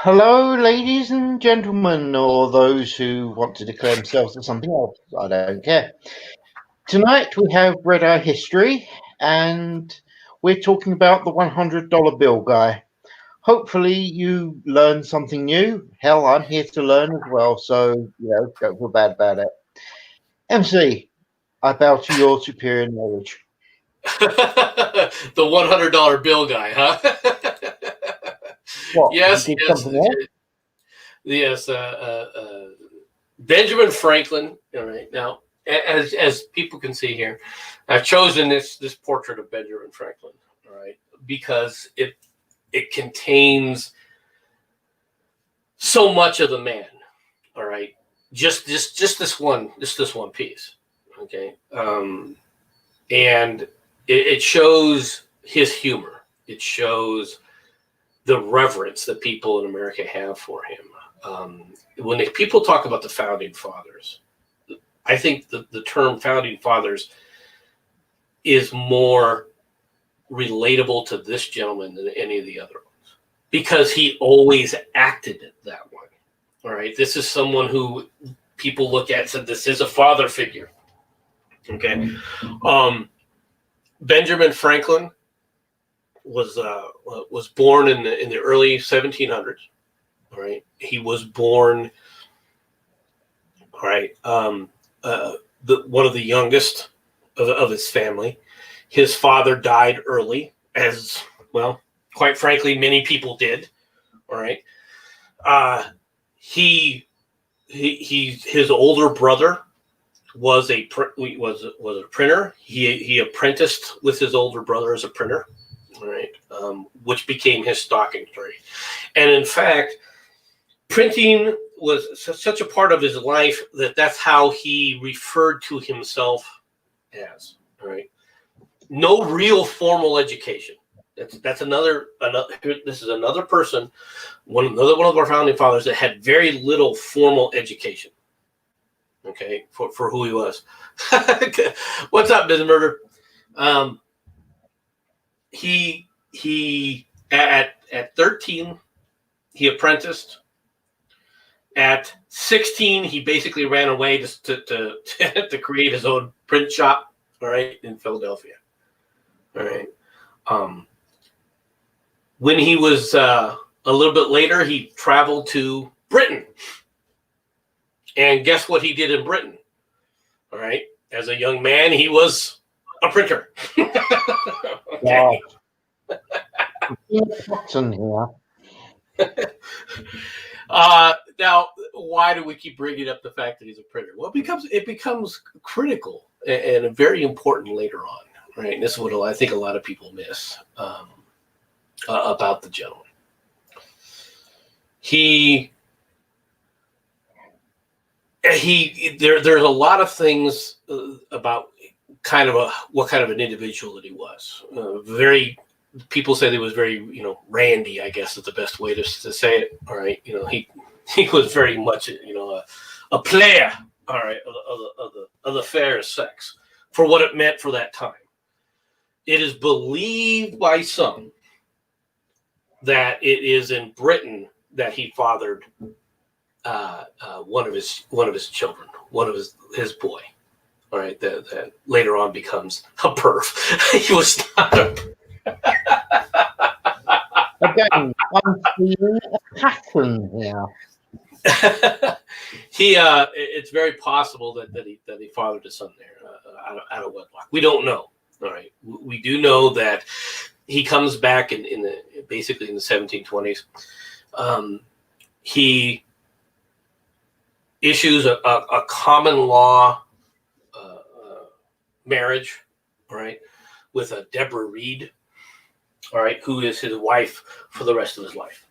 Hello, ladies and gentlemen, or those who want to declare themselves as something else. I don't care. Tonight we have Red Eye History, and we're talking about the $100 bill guy. Hopefully, you learn something new. Hell, I'm here to learn as well, so don't feel bad about it. MC, I bow to your superior knowledge. The $100 bill guy, huh? What? He yes, did yes, something else? yes. Benjamin Franklin. All right, now, as people can see here, I've chosen this portrait of Benjamin Franklin. All right, because it contains so much of the man. All right, just this one piece. Okay, and it shows his humor. It shows the reverence that people in America have for him. When people talk about the founding fathers, I think the term founding fathers is more relatable to this gentleman than any of the other ones because he always acted that way. All right. This is someone who people look at and said, this is a father figure. Okay. Benjamin Franklin was born in the early 1700s. All right, he was born. All right, one of the youngest of his family. His father died early, as well. Quite frankly, many people did. All right, his older brother was a printer. He apprenticed with his older brother as a printer. All right, which became his stocking trade. And in fact, printing was such a part of his life that's how he referred to himself as. All right, no real formal education. That's another. This is another person, one of our founding fathers that had very little formal education. Okay, for who he was. What's up, Biz Murder? He at 13 he apprenticed. At 16 he basically ran away to create his own print shop, all right, in Philadelphia. All right. When he was a little bit later, he traveled to Britain, and guess what he did in Britain? All right, as a young man he was a printer. Okay. Watson here. Now, why do we keep bringing up the fact that he's a printer? Well, it becomes critical and very important later on, right? And this is what I think a lot of people miss about the gentleman. There's a lot of things about what kind of an individual that he was. People say that he was very, randy, I guess is the best way to say it. All right. He was very much, a player, all right, of the fair sex for what it meant for that time. It is believed by some that it is in Britain that he fathered one of his children, one of his boy. All right, that later on becomes a perv. He was not a perv. Again, I'm seeing a pattern here. It's very possible that he fathered a son there out of wedlock. We don't know. All right, we do know that he comes back basically in the 1720s. He issues a common law marriage, all right, with a Deborah Reed, all right, who is his wife for the rest of his life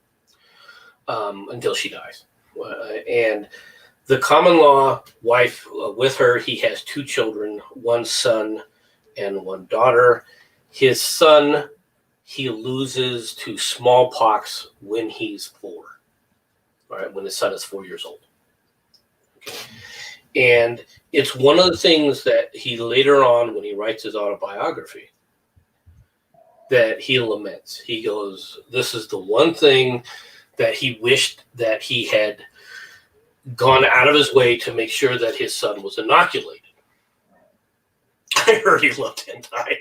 until she dies. And the common law wife, with her, he has two children, one son and one daughter. His son, he loses to smallpox when he's 4. All right, when his son is 4 years old. Okay. And it's one of the things that he later on, when he writes his autobiography, that he laments. He goes, this is the one thing that he wished that he had gone out of his way to make sure that his son was inoculated. I heard he loved hentai.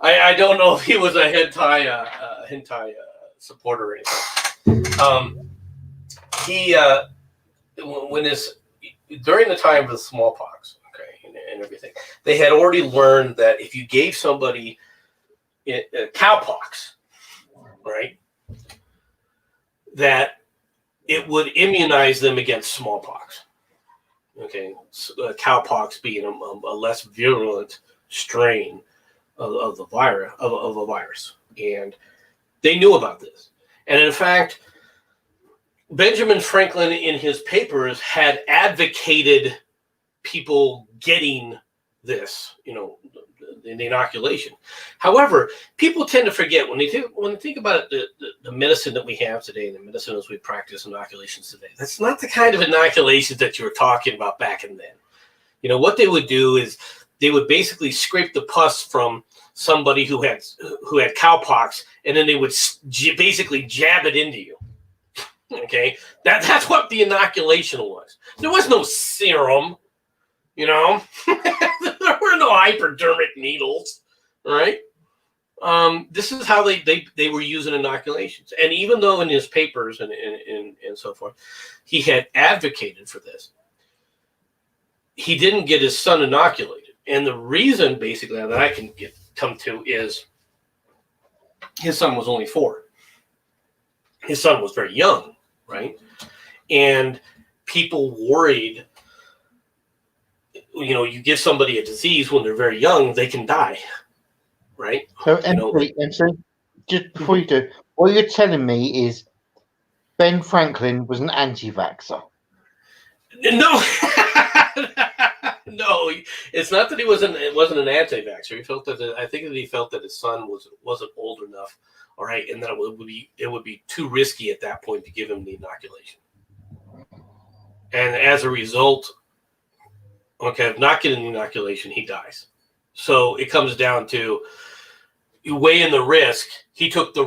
I don't know if he was a hentai supporter or anything. During the time of the smallpox, okay, and everything, they had already learned that if you gave somebody cowpox, right, that it would immunize them against smallpox. Okay, cowpox being a less virulent strain of the virus of a virus, and they knew about this. And in fact, Benjamin Franklin, in his papers, had advocated people getting this, the inoculation. However, people tend to forget when they think about it, the medicine that we have today, the medicine as we practice inoculations today. That's not the kind of inoculations that you were talking about back in then. What they would do is they would basically scrape the pus from somebody who had cowpox, and then they would basically jab it into you. Okay, that's what the inoculation was. There was no serum, there were no hypodermic needles, right? This is how they were using inoculations. And even though in his papers and so forth, he had advocated for this, he didn't get his son inoculated. And the reason, basically, that I can come to is his son was only 4. His son was very young, right? And people worried, you give somebody a disease when they're very young, they can die, right? So, MC, just before you do, what you're telling me is Ben Franklin was an anti-vaxxer. No, no, it's not that it wasn't an anti-vaxxer. He felt I think that he felt that his son wasn't old enough, all right, and that it would be too risky at that point to give him the inoculation. And as a result, of not getting the inoculation, he dies. So it comes down to you weigh in the risk. He took a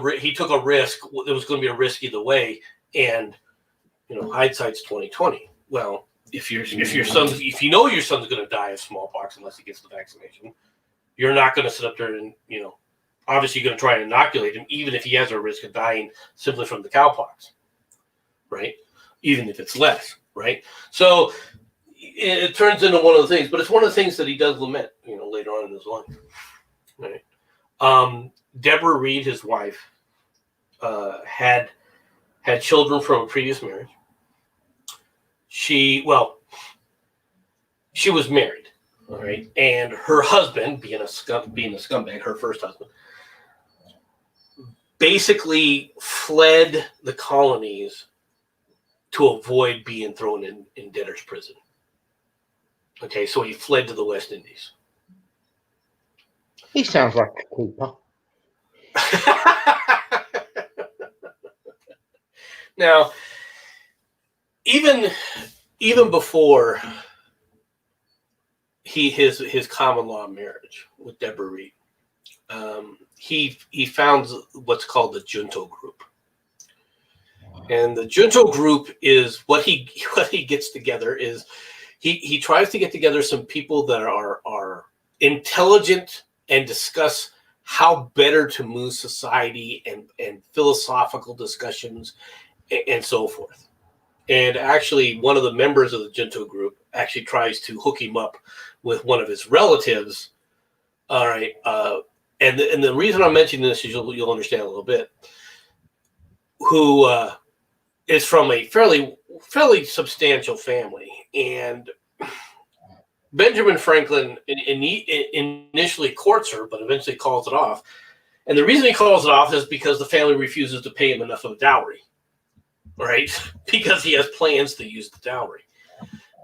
risk. There was going to be a risk either way, and hindsight's 20/20. Well, if you know your son's going to die of smallpox unless he gets the vaccination, you're not going to sit up there and obviously you're going to try and inoculate him, even if he has a risk of dying simply from the cowpox, right? Even if it's less, right? So it turns into one of the things, but it's one of the things that he does lament, later on in his life, right? Deborah Reed, his wife, had children from a previous marriage. She was married, all right, and her husband, being a scumbag, her first husband, basically fled the colonies to avoid being thrown in debtor's prison. Okay, so he fled to the West Indies. He sounds like a keeper. Now, even before his common law marriage with Deborah Reed, he founds what's called the Junto Group. And the Junto Group is what he gets together is he tries to get together some people that are intelligent and discuss how better to move society and philosophical discussions and so forth. And actually, one of the members of the Junto Group actually tries to hook him up with one of his relatives. All right. And the reason I'm mentioning this is you'll understand a little bit. Who is from a fairly substantial family. And Benjamin Franklin initially courts her, but eventually calls it off. And the reason he calls it off is because the family refuses to pay him enough of a dowry. Right? Because he has plans to use the dowry.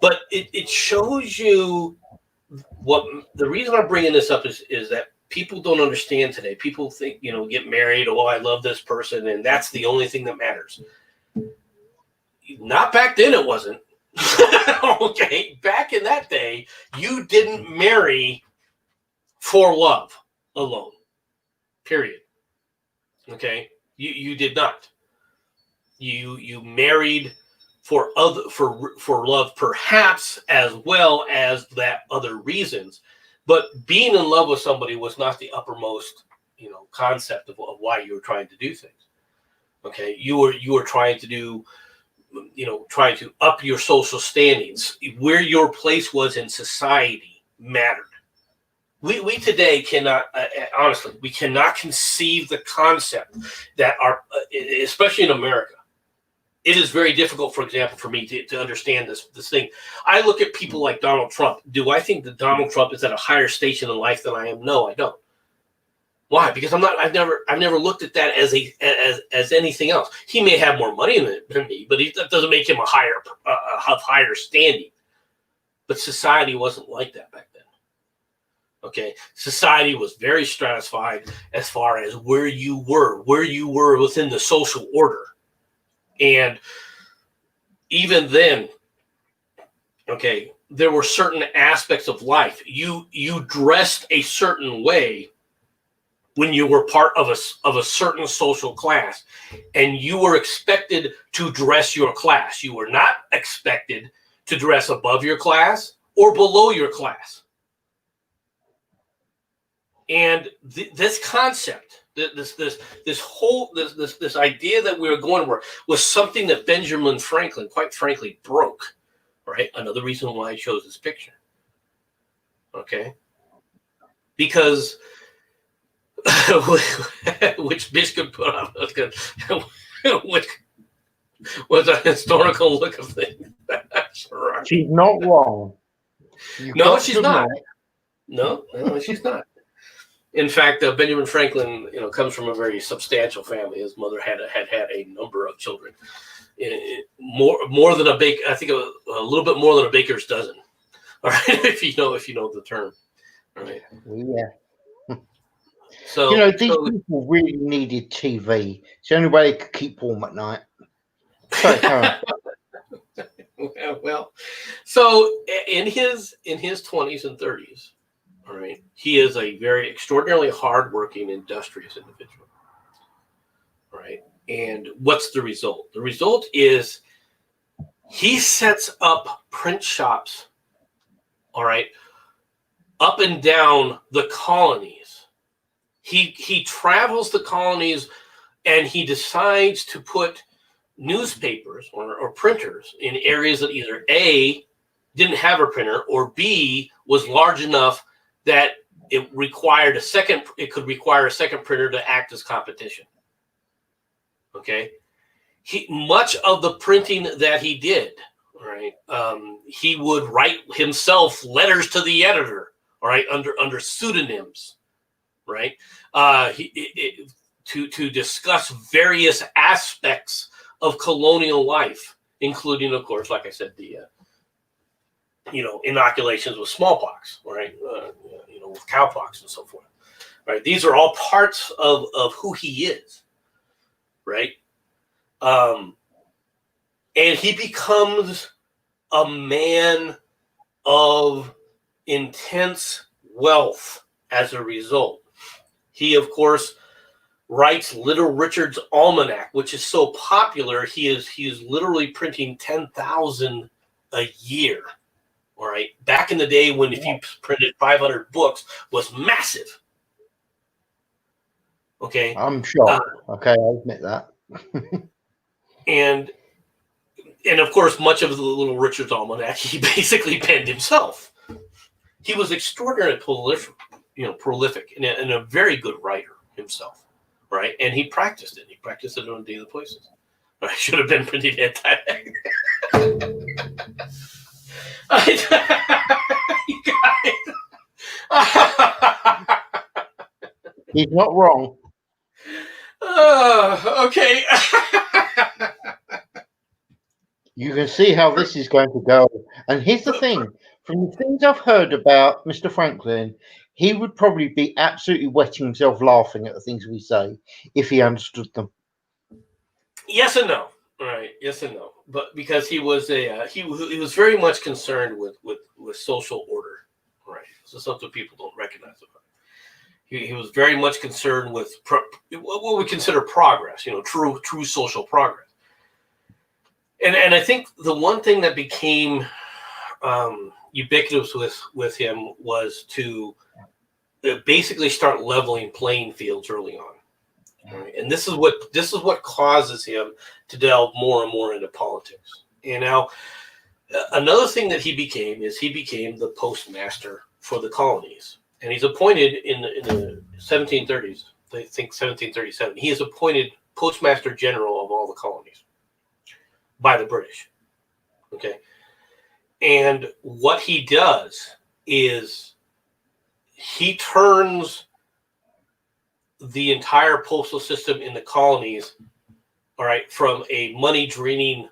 But it shows you what the reason I'm bringing this up is that people don't understand today. People think, get married. Oh, I love this person. And that's the only thing that matters. Not back then, it wasn't. Okay. Back in that day, you didn't marry for love alone. Period. Okay, you did not. You married for love, perhaps, as well as that other reasons, but being in love with somebody was not the uppermost, concept of why you were trying to do things. Okay, you were trying to do, trying to up your social standings, where your place was in society mattered. We today cannot, honestly, we cannot conceive the concept that especially in America. It is very difficult, for example, for me to understand this thing. I look at people like Donald Trump. Do I think that Donald Trump is at a higher station in life than I am? No, I don't. Why? Because I've never looked at that as anything else. He may have more money than me, but that doesn't make him have higher standing. But society wasn't like that back then. Okay, society was very stratified as far as where you were within the social order. And even then, okay, there were certain aspects of life. You dressed a certain way when you were part of a certain social class, and you were expected to dress your class. You were not expected to dress above your class or below your class. And this concept, this whole idea that we were going for was something that Benjamin Franklin, quite frankly, broke. Right? Another reason why I chose this picture. Okay, because which Bishop put on which was a historical look of things. She's not wrong. No, she's not. No, she's not. In fact, Benjamin Franklin, comes from a very substantial family. His mother had a number of children, more than a baker. I think a little bit more than a baker's dozen. All right, if you know the term. All right. Yeah. So these people really needed TV. It's the only way they could keep warm at night. Sorry, Karen. Well, so in his 20s and 30s. All right. He is a very extraordinarily hardworking, industrious individual. All right. And what's the result? The result is he sets up print shops, all right, up and down the colonies. He travels the colonies, and he decides to put newspapers or printers in areas that either A, didn't have a printer, or B, was large enough that it could require a second printer to act as competition. Okay, much of the printing that he did, all right, he would write himself letters to the editor, all right, under pseudonyms, right, to discuss various aspects of colonial life, including, of course, like I said, the inoculations with smallpox, right? With cowpox and so forth, right? These are all parts of who he is, right? And he becomes a man of intense wealth as a result. He, of course, writes Little Richard's Almanac, which is so popular, he is literally printing 10,000 a year. All right. Back in the day when if you printed 500 books was massive. Okay. I'm shocked. Okay, I admit that. and of course, much of the Little Richard's Almanac he basically penned himself. He was extraordinarily prolific and a very good writer himself. Right. And he practiced it. He practiced it on daily places. I should have been printing anti. You guys. He's not wrong. Okay. You can see how this is going to go. And here's the thing. From the things I've heard about Mr. Franklin, he would probably be absolutely wetting himself laughing at the things we say if he understood them. Yes and no. All right. Yes and no. But because he was he was very much concerned with social order. Right. So something people don't recognize about He was very much concerned with what we consider progress, true social progress. And I think the one thing that became ubiquitous with him was to basically start leveling playing fields early on. Right? And this is what causes him to delve more and more into politics. And now another thing that he became the postmaster for the colonies. And he's appointed in the 1730s, I think 1737. He is appointed postmaster general of all the colonies by the British. Okay. And what he does is he turns the entire postal system in the colonies, all right, from a money draining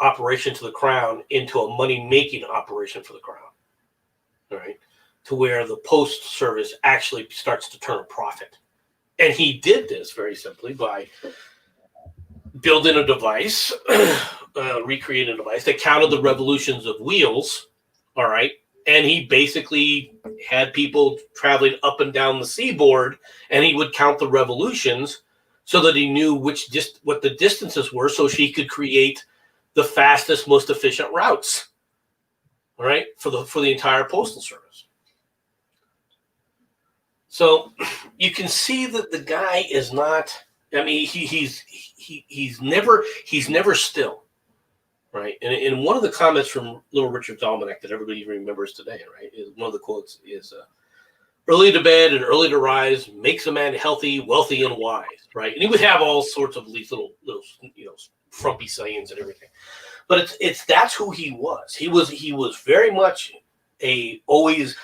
operation to the crown into a money making operation for the crown. All right. To where the post service actually starts to turn a profit. And he did this very simply by building a device, recreating a device that counted the revolutions of wheels, all right? And he basically had people traveling up and down the seaboard, and he would count the revolutions so that he knew what the distances were so he could create the fastest, most efficient routes, all right, for the entire postal service. So you can see that the guy is not. I mean, he's never still, right? And one of the comments from Little Richard's Almanac that everybody remembers today, right, is one of the quotes is, "Early to bed and early to rise makes a man healthy, wealthy, and wise." Right? And he would have all sorts of these little frumpy sayings and everything, but that's who he was. He was very much always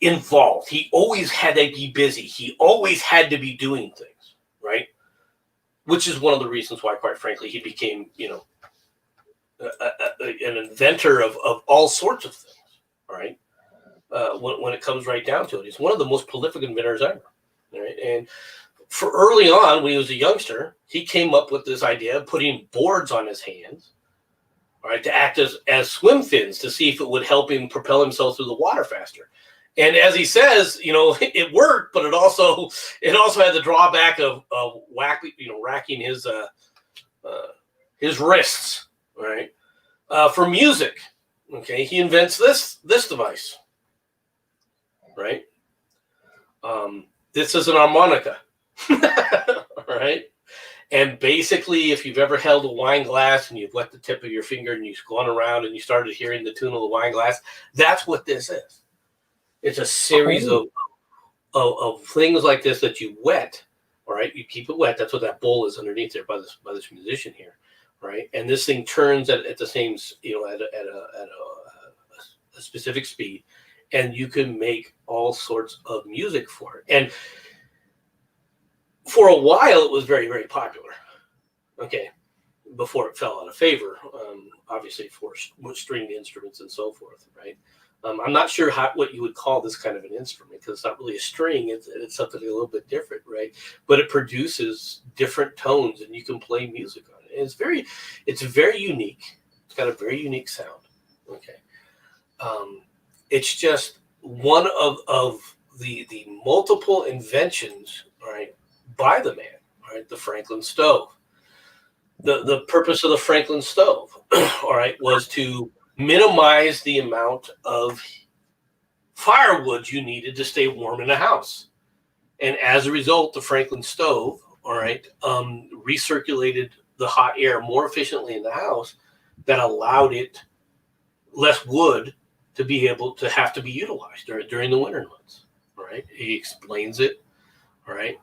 involved. He always had to be busy. He always had to be doing things, right? Which is one of the reasons why, quite frankly, he became, an inventor of all sorts of things, right? When it comes right down to it, he's one of the most prolific inventors ever, right? And for early on, when he was a youngster, he came up with this idea of putting boards on his hands, all right, to act as swim fins to see if it would help him propel himself through the water faster. And as he says, it worked, but it also had the drawback of racking his wrists, right? For music, okay, he invents this device, right? This is an harmonica, right? And basically, if you've ever held a wine glass and you've wet the tip of your finger and you've gone around and you started hearing the tune of the wine glass, that's what this is. It's a series of things like this that you wet, all right? You keep it wet. That's what that bowl is underneath there by this musician here, right? And this thing turns at the same, at a specific speed, and you can make all sorts of music for it. And for a while, it was very, very popular. Okay, before it fell out of favor, obviously for stringed instruments and so forth, right? I'm not sure what you would call this kind of an instrument because it's not really a string. It's something a little bit different, right? But it produces different tones, and you can play music on it. And it's very unique. It's got a very unique sound. Okay, it's just one of the multiple inventions, all right, by the man, all right, the Franklin stove. The purpose of the Franklin stove, all right, was to minimize the amount of firewood you needed to stay warm in a house. And as a result, the Franklin stove, all right, recirculated the hot air more efficiently in the house that allowed it less wood to be able to have to be utilized during the winter months. All right. He explains it. All right.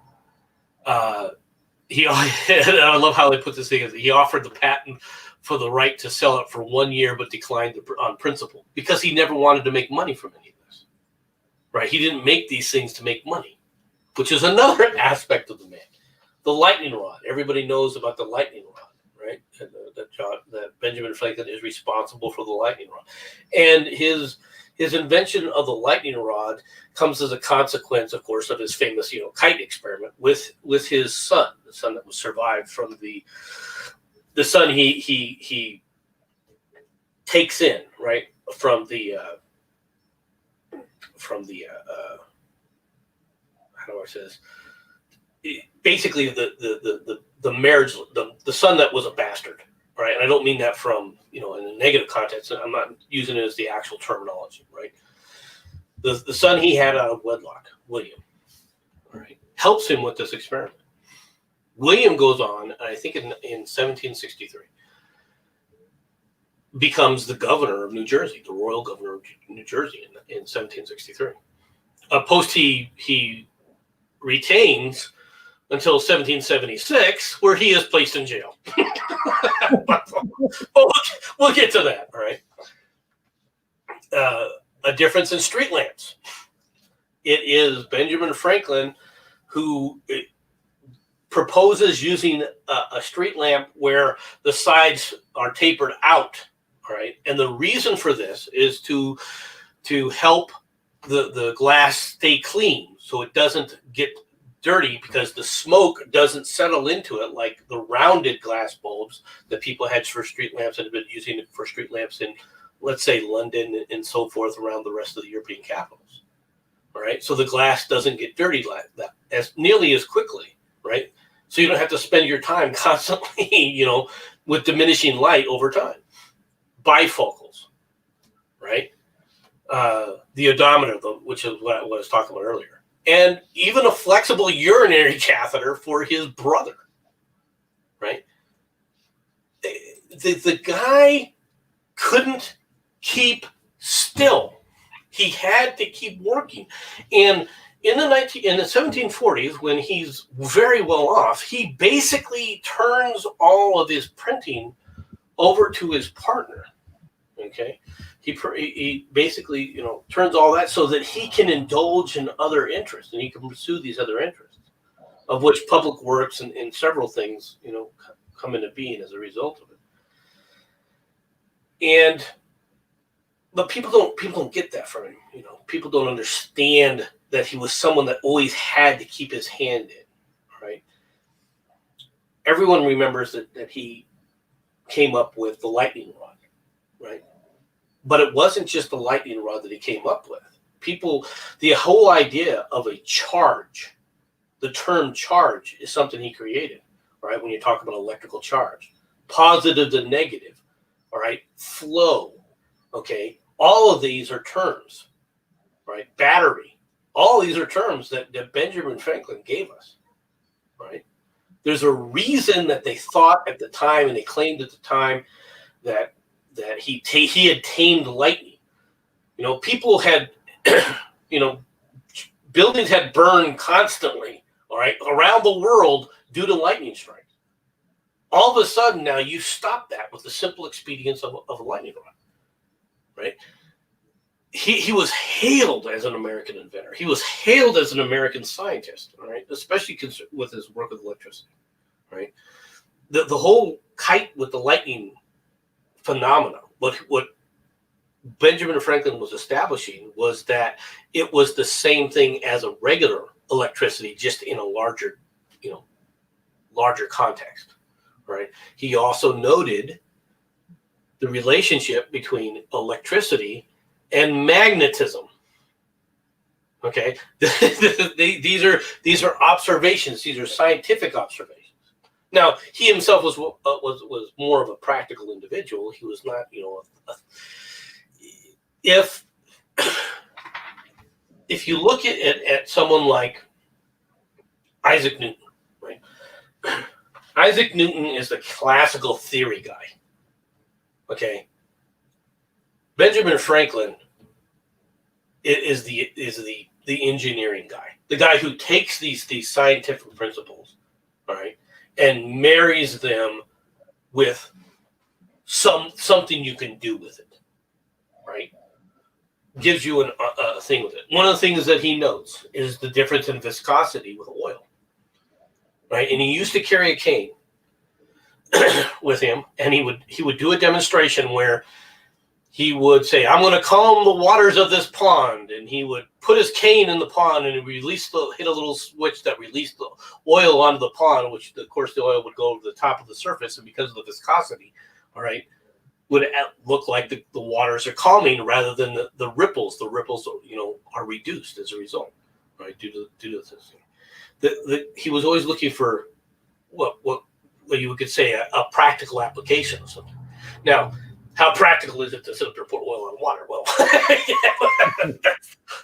I love how they put this thing. He offered the patent for the right to sell it for 1 year, but declined on principle because he never wanted to make money from any of this. Right? He didn't make these things to make money, which is another aspect of the man. The lightning rod. Everybody knows about the lightning rod, right? That Benjamin Franklin is responsible for the lightning rod, and his invention of the lightning rod comes as a consequence, of course, of his famous, kite experiment with his son, the son that was survived from the son he takes in, right, from the how do I say this? Basically, the marriage, the son that was a bastard, right? And I don't mean that from, in a negative context. I'm not using it as the actual terminology, right? The son he had out of wedlock, William, all right, helps him with this experiment. William goes on, I think in 1763, becomes the governor of New Jersey, the royal governor of New Jersey in 1763. A post he retains until 1776, where he is placed in jail. But we'll get to that, all right? A difference in street lamps. It is Benjamin Franklin who proposes using a street lamp where the sides are tapered out, all right? And the reason for this is to help the glass stay clean so it doesn't get dirty, because the smoke doesn't settle into it like the rounded glass bulbs that people had for street lamps and have been using it for street lamps in, let's say, London and so forth around the rest of the European capitals. All right, so the glass doesn't get dirty like that as nearly as quickly, right? So you don't have to spend your time constantly, with diminishing light over time. Bifocals, right? The odometer, which is what I was talking about earlier. And even a flexible urinary catheter for his brother, right? The guy couldn't keep still. He had to keep working. And in the 1740s, when he's very well off, he basically turns all of his printing over to his partner, okay? He basically, turns all that so that he can indulge in other interests and he can pursue these other interests, of which public works and several things, come into being as a result of it. But people don't get that from him. People don't understand that he was someone that always had to keep his hand in, right? Everyone remembers that he came up with the lightning rod, right? But it wasn't just the lightning rod that he came up with. The whole idea of a charge, the term charge, is something he created, right? When you talk about electrical charge, positive to negative, all right? Flow, okay? All of these are terms, right? Battery, all these are terms that Benjamin Franklin gave us, right? There's a reason that they thought at the time, and they claimed at the time, that he had tamed lightning. People had, buildings had burned constantly, all right, around the world due to lightning strikes. All of a sudden now you stop that with the simple expedience of a lightning rod, right? He was hailed as an American inventor. He was hailed as an American scientist, all right, especially with his work with electricity, right? The whole kite with the lightning phenomena. What Benjamin Franklin was establishing was that it was the same thing as a regular electricity, just in a larger context, right? He also noted the relationship between electricity and magnetism. Okay, these are observations. These are scientific observations. Now, he himself was more of a practical individual. He was not, if you look at someone like Isaac Newton, right? Isaac Newton is the classical theory guy. Okay. Benjamin Franklin is the engineering guy, the guy who takes these scientific principles, all right, and marries them with something you can do with it, right? Gives you a thing with it. One of the things that he notes is the difference in viscosity with oil, right? And he used to carry a cane with him, and he would do a demonstration where he would say, "I'm going to calm the waters of this pond," and he would put his cane in the pond and hit a little switch that released the oil onto the pond, which of course the oil would go over the top of the surface, and because of the viscosity, all right, would look like the waters are calming rather than the ripples. The ripples, are reduced as a result. right? Due to this thing, he was always looking for what you could say a practical application of something. Now, how practical is it to sit up there and put oil on water? Well,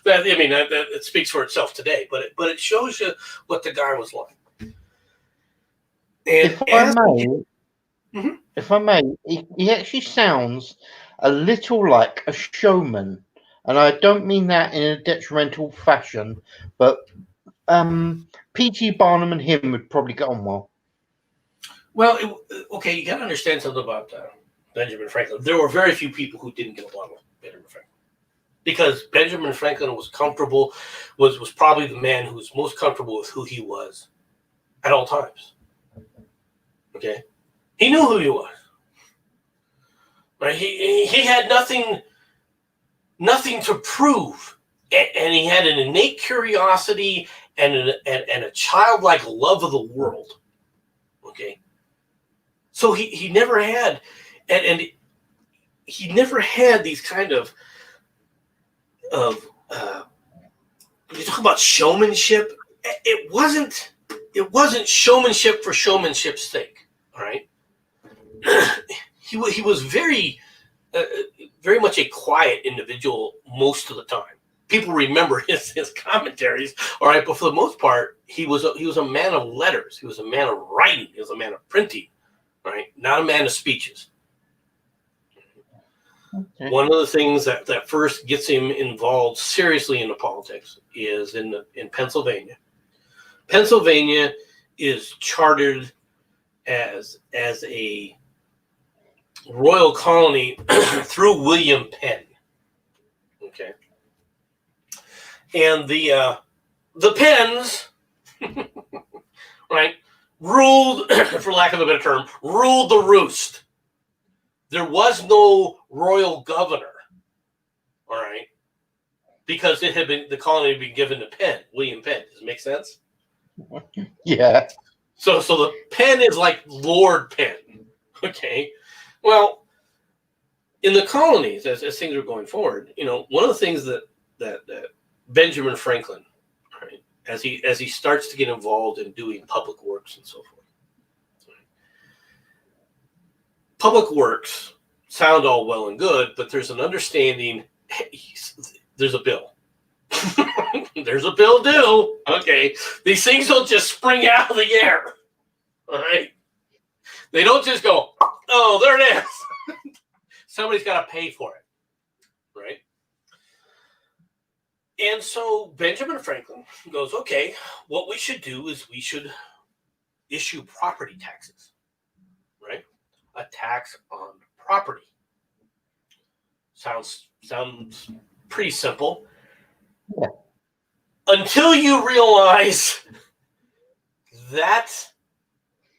it speaks for itself today, but it shows you what the guy was like. And if I may, he actually sounds a little like a showman, and I don't mean that in a detrimental fashion, but P.T. Barnum and him would probably get on well. Well, okay, you got to understand something about Benjamin Franklin. There were very few people who didn't get along with Benjamin Franklin, because Benjamin Franklin was comfortable, was probably the man who was most comfortable with who he was at all times. Okay, he knew who he was. Right? He had nothing to prove, and he had an innate curiosity and a childlike love of the world. Okay, so he never had, and he never had these kind of you talk about showmanship. It wasn't showmanship for showmanship's sake. All right, he was very much a quiet individual most of the time. People remember his commentaries, all right, but for the most part, he was a man of letters. He was a man of writing. He was a man of printing, right? Not a man of speeches. Okay. One of the things that first gets him involved seriously into politics is in Pennsylvania. Pennsylvania is chartered as a royal colony through William Penn. Okay. And the Penns, right, ruled, for lack of a better term, ruled the roost. There was no royal governor, all right, because the colony had been given to Penn, William Penn. Does it make sense? Yeah. So the Penn is like Lord Penn, okay? Well, in the colonies, as things are going forward, one of the things that Benjamin Franklin, right, as he starts to get involved in doing public works and so forth, right, public works sound all well and good, but there's an understanding. There's a bill. There's a bill due. Okay, these things don't just spring out of the air. All right, they don't just go, oh, there it is. Somebody's got to pay for it, right? And so Benjamin Franklin goes, okay, what we should do is we should issue property taxes, right? A tax on property. Sounds pretty simple. Yeah. Until you realize that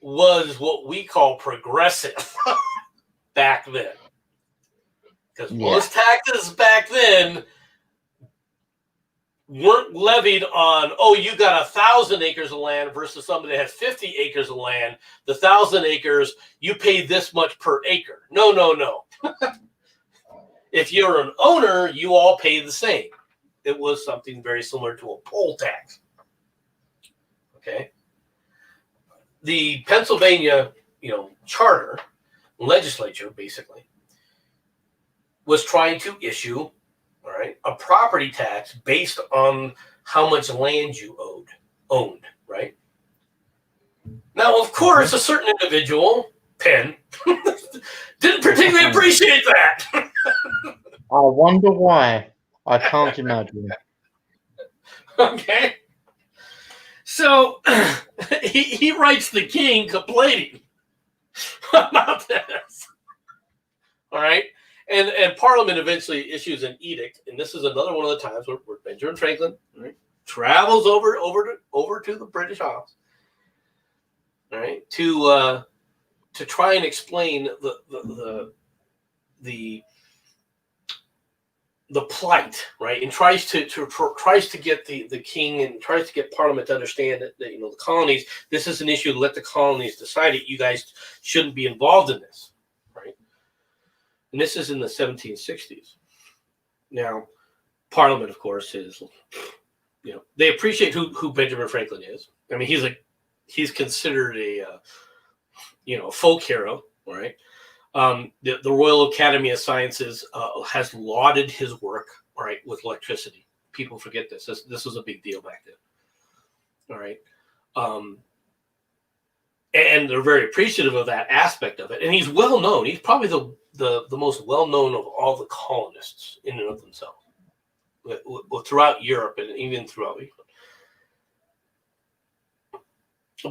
was what we call progressive back then. Because most taxes back then weren't levied on, oh, you got 1,000 acres of land versus somebody that has 50 acres of land. The 1,000 acres, you pay this much per acre. No. If you're an owner, you all pay the same. It was something very similar to a poll tax. Okay. The Pennsylvania, charter, legislature, basically, was trying to issue, all right, a property tax based on how much land you owned, right? Now, of course, a certain individual, Penn, didn't particularly appreciate that. I wonder why. I can't imagine. Okay. So he writes the king complaining about this. All right. And Parliament eventually issues an edict, and this is another one of the times where Benjamin Franklin, right, travels over to the British Isles, all right, to try and explain the plight, right, and tries to get the king and tries to get Parliament to understand that the colonies, this is an issue. Let the colonies decide it. You guys shouldn't be involved in this, right? And this is in the 1760s. Now, Parliament, of course, is they appreciate who Benjamin Franklin is. I mean, he's considered a folk hero, right? The Royal Academy of Sciences has lauded his work, all right, with electricity. People forget this. This was a big deal back then. All right. And they're very appreciative of that aspect of it. And he's well known. He's probably the most well known of all the colonists in and of themselves, throughout Europe and even throughout England.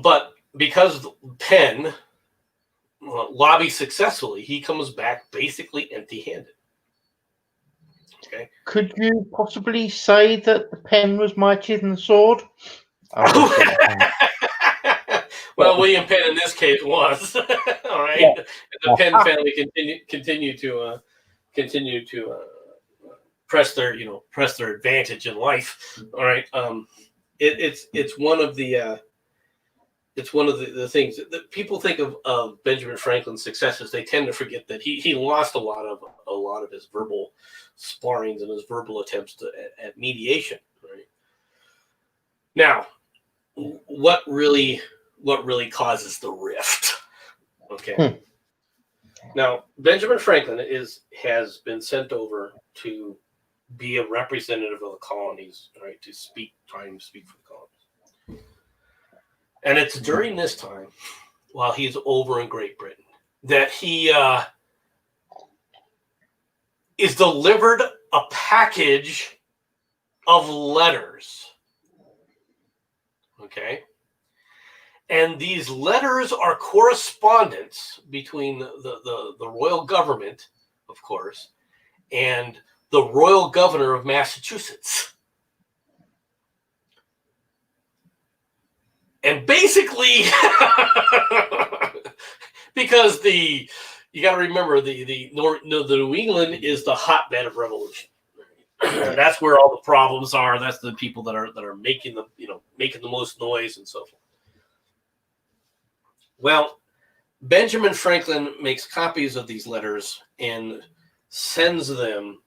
But because Penn lobbies successfully, he comes back basically empty-handed. Okay. Could you possibly say that the pen was mightier than the sword? Well, William Penn in this case was. All right. Yeah. The Penn family continue to press their advantage in life. All right. It's one of the things that people think of Benjamin Franklin's successes. They tend to forget that he lost a lot of his verbal sparrings and his verbal attempts at mediation. Right. Now, what really causes the rift? Okay. Now, Benjamin Franklin has been sent over to be a representative of the colonies, right? Trying to speak for the colonies. And it's during this time, while he's over in Great Britain, that he is delivered a package of letters. Okay. And these letters are correspondence between the royal government, of course, and the royal governor of Massachusetts. And basically, because you got to remember the New England is the hotbed of revolution. That's where all the problems are. That's the people that are making the most noise and so forth. Well, Benjamin Franklin makes copies of these letters and sends them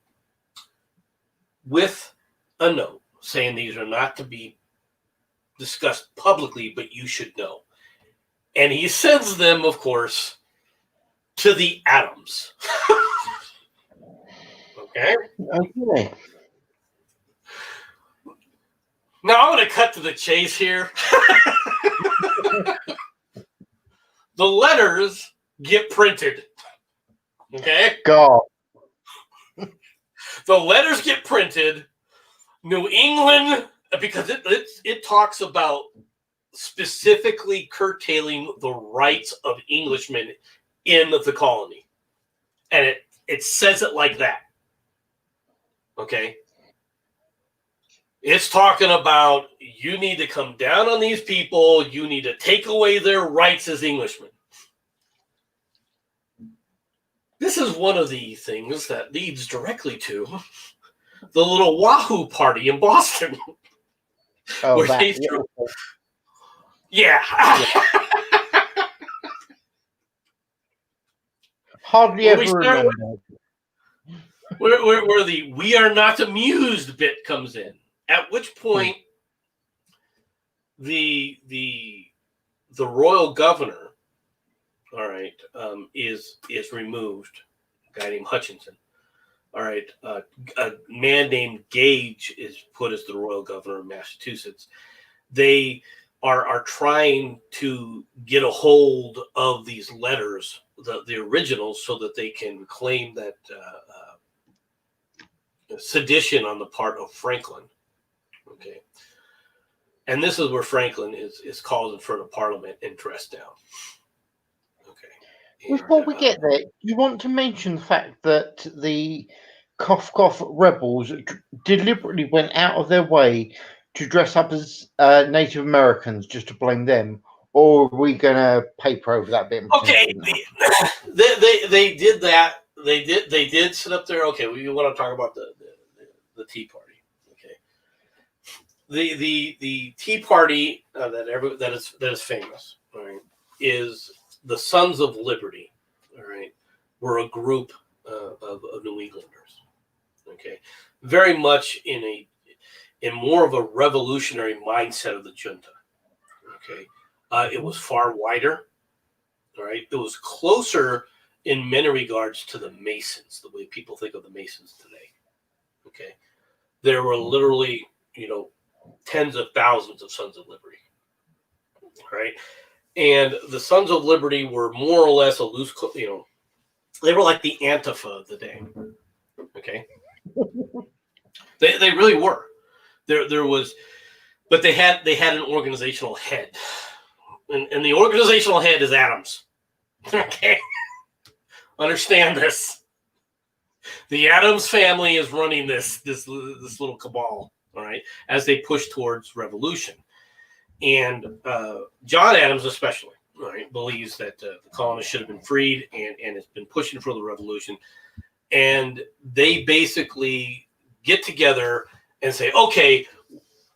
with a note saying these are not to be discussed publicly, but you should know. And he sends them, of course, to the Adams. Okay? Okay. Now I'm going to cut to the chase here. The letters get printed. Okay? God. The letters get printed. New England, because it talks about specifically curtailing the rights of Englishmen in the colony. And it says it like that. Okay? It's talking about you need to come down on these people. You need to take away their rights as Englishmen. This is one of the things that leads directly to the little Wahoo party in Boston. Oh, yeah. Hardly ever remember. Where the "we are not amused" bit comes in. At which point, the royal governor, all right, is removed. A guy named Hutchinson. All right, a man named Gage is put as the royal governor of Massachusetts. They are trying to get a hold of these letters, the originals, so that they can claim that sedition on the part of Franklin. Okay. And this is where Franklin is called in front of Parliament and dressed down. Okay. Before we get there, you want to mention the fact that the Cough Cough rebels deliberately went out of their way to dress up as Native Americans just to blame them, or are we going to paper over that bit? Okay. They did that. They did sit up there. Okay, we want to talk about the Tea Party. The Tea Party that is famous, all right, is the Sons of Liberty. All right, were a group of New Englanders. Okay, very much in and more of a revolutionary mindset of the junta. Okay, it was far wider. All right, it was closer in many regards to the Masons, the way people think of the Masons today. Okay, there were literally, tens of thousands of Sons of Liberty. Right, and the Sons of Liberty were more or less a loose, they were like the Antifa of the day. Okay, they really were. There was, but they had an organizational head, and the organizational head is Adams. Okay, understand this. The Adams family is running this little cabal, all right, as they push towards revolution. And John Adams, especially, right, believes that the colonists should have been freed, and has been pushing for the revolution. And they basically get together and say, okay,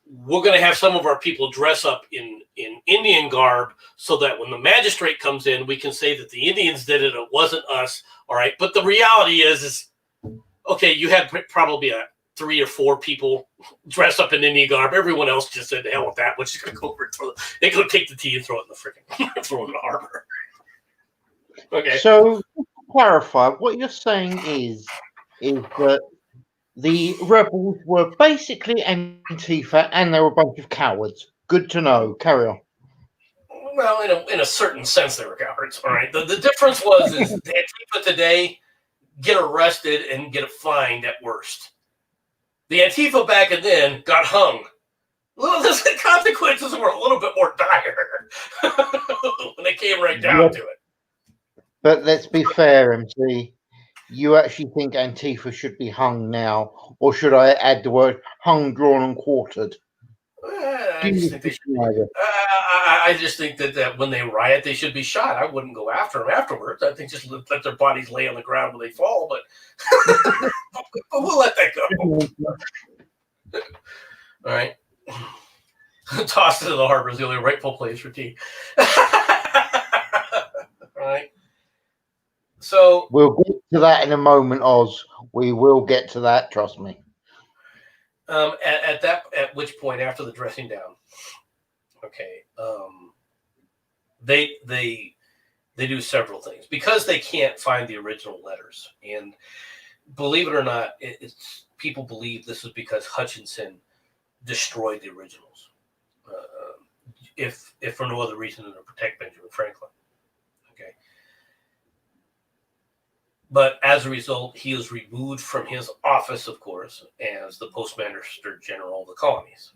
we're going to have some of our people dress up in Indian garb so that when the magistrate comes in, we can say that the Indians did it. It wasn't us. All right. But the reality is okay, you had probably 3 or 4 people dress up in Indian garb. Everyone else just said, the hell with that. We're just going to go over and they go take the tea and throw it in the freaking, throw it in the harbor. Okay. So, to clarify, what you're saying is that the rebels were basically Antifa and they were a bunch of cowards. Good to know. Carry on. Well, in a certain sense, they were cowards. All right. The difference was is the Antifa today get arrested and get fined at worst. The Antifa back then got hung. Well, the consequences were a little bit more dire when they came right down to it. But let's be fair, MC. You actually think Antifa should be hung now, or should I add the word hung, drawn, and quartered? I just think that when they riot, they should be shot. I wouldn't go after them afterwards. I think just let their bodies lay on the ground when they fall, but we'll let that go. All right. Tossed into the harbor is the only rightful place for tea. All right. So we'll get to that in a moment, Oz. We will get to that, trust me. At which point, after the dressing down, okay, they do several things because they can't find the original letters, and believe it or not, it's people believe this is because Hutchinson destroyed the originals, if for no other reason than to protect Benjamin Franklin. Okay. But as a result, he is removed from his office, of course, as the Postmaster General of the colonies.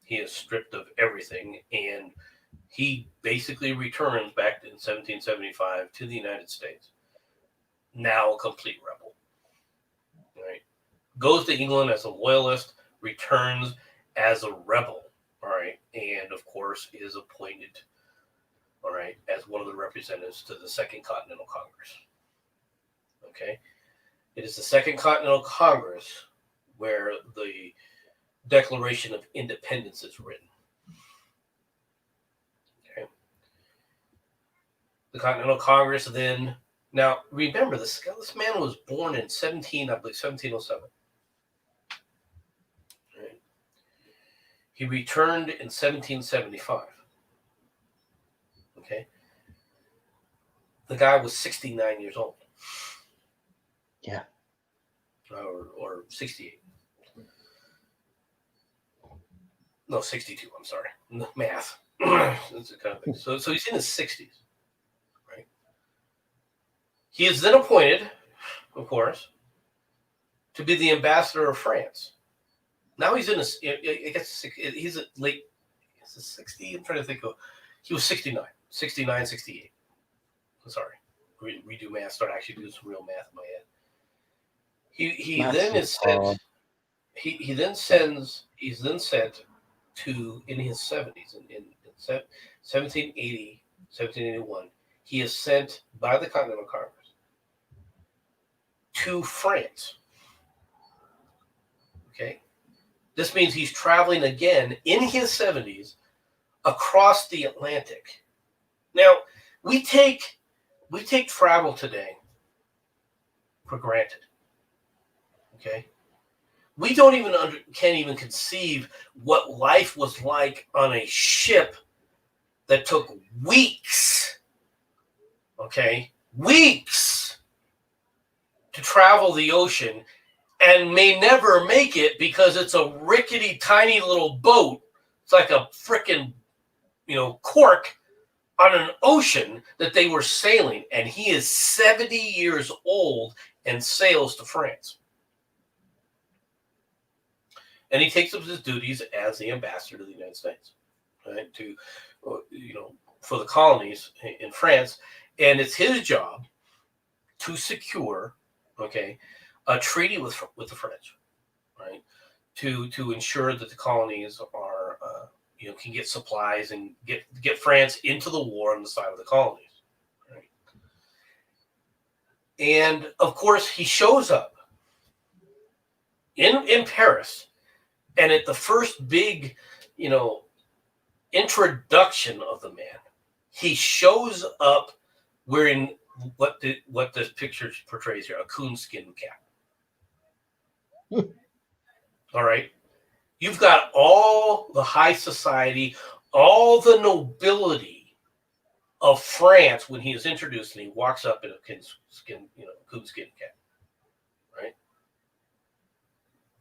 He is stripped of everything, and he basically returns back in 1775 to the United States, now a complete rebel. Right? Goes to England as a loyalist, returns as a rebel, all right, and of course is appointed, all right, as one of the representatives to the Second Continental Congress. Okay, it is the Second Continental Congress where the Declaration of Independence is written. Okay, the Continental Congress then. Now remember, this man was born in 1707. Right. He returned in 1775. Okay, the guy was 69 years old. Yeah. Or 68. No, 62. I'm sorry. Math. That's the kind of thing. So he's in his 60s, right? He is then appointed, of course, to be the ambassador of France. Now he's in his, I guess he's at late, is it 60? I'm trying to think of, he was 69, 68. I'm sorry. Redo math, start actually doing some real math in my head. He then is sent. He's then sent to in his 70s in 1780, 1781. He is sent by the Continental Congress to France. Okay, this means he's traveling again in his 70s across the Atlantic. Now we take travel today for granted. Okay, We don't even can't even conceive what life was like on a ship that took weeks, okay, weeks to travel the ocean and may never make it because it's a rickety, tiny little boat. It's like a frickin', cork on an ocean that they were sailing. And he is 70 years old and sails to France. And he takes up his duties as the ambassador to the United States, right? For the colonies in France. And it's his job to secure, okay, a treaty with the French, right? To ensure that the colonies are, can get supplies and get France into the war on the side of the colonies, right? And of course, he shows up in Paris. And at the first big, introduction of the man, he shows up wearing what this picture portrays here, a coonskin cap. All right. You've got all the high society, all the nobility of France when he is introduced, and he walks up in a coonskin cap. Right.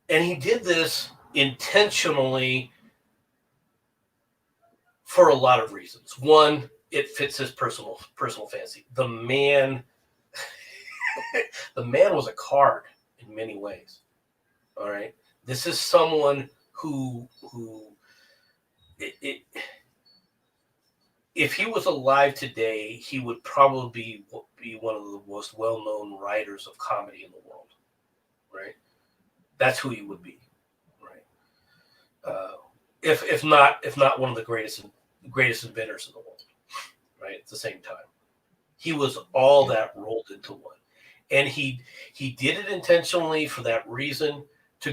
And he did this intentionally for a lot of reasons. One, it fits his personal fancy. The man was a card in many ways. All right. This is someone who if he was alive today, he would probably be one of the most well-known writers of comedy in the world. Right. That's who he would be. If not one of the greatest inventors in the world, right? At the same time, he was all that rolled into one, and he did it intentionally for that reason, to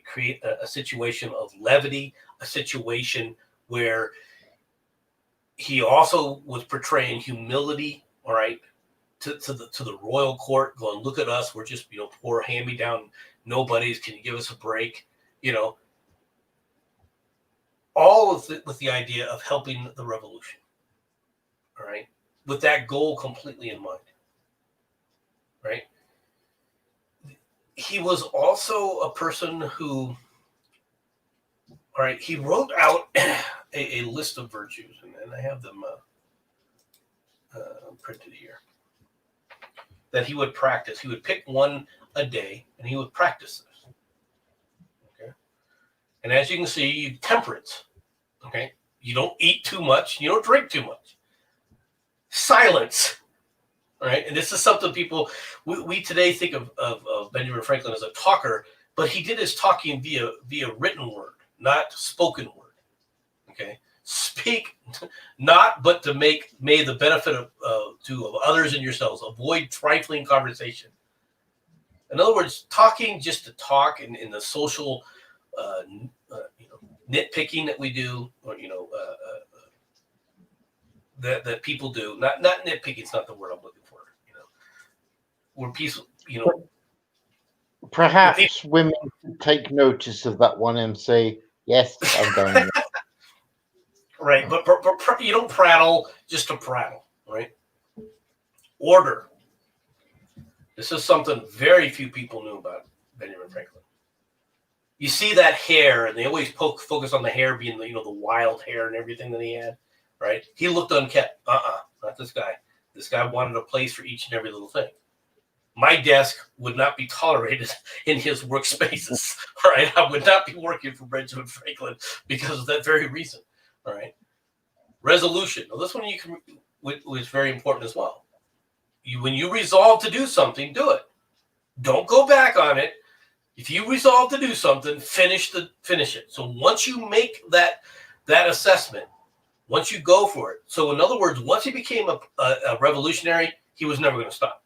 create a situation of levity, a situation where he also was portraying humility. All right, to the royal court, going, look at us, we're just poor hand-me-down nobodies. Can you give us a break? All of it with the idea of helping the revolution, all right, with that goal completely in mind, right? He was also a person who, all right, he wrote out a list of virtues, and I have them printed here, that he would practice. He would pick one a day, and he would practice this, okay? And as you can see, temperance. Okay, you don't eat too much, you don't drink too much. Silence, all right. And this is something people we today think of Benjamin Franklin as a talker, but he did his talking via written word, not spoken word. Okay, speak not, but to may the benefit of others and yourselves. Avoid trifling conversation. In other words, talking just to talk in the social. Nitpicking that we do, or that people do. Not nitpicking. It's not the word I'm looking for. We're peaceful. Perhaps women should take notice of that one and say, "Yes, I'm going." Right, but you don't prattle just to prattle. Right. Order. This is something very few people knew about Benjamin Franklin. You see that hair, and they always focus on the hair being the wild hair and everything that he had, right? He looked unkept. Not this guy. This guy wanted a place for each and every little thing. My desk would not be tolerated in his workspaces, all right? I would not be working for Benjamin Franklin because of that very reason, all right? Resolution. Now, this one was very important as well. When you resolve to do something, do it. Don't go back on it. If you resolve to do something, finish it. So once you make that assessment, once you go for it. So in other words, once he became a revolutionary, he was never going to stop.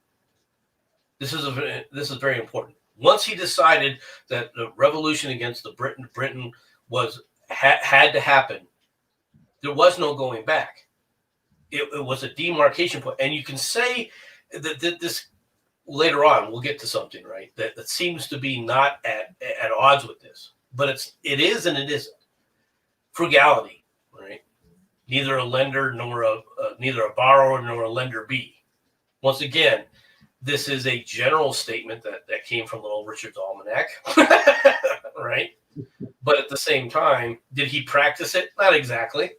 This is very important. Once he decided that the revolution against Britain had to happen, there was no going back. It was a demarcation point, and you can say that this later on we'll get to something, right, that seems to be not at odds with this, but it is and it isn't. Frugality, right? Neither a lender nor neither a borrower nor a lender be. Once again, this is a general statement that came from Little Richard's Almanac, right? But at the same time, did he practice it? Not exactly,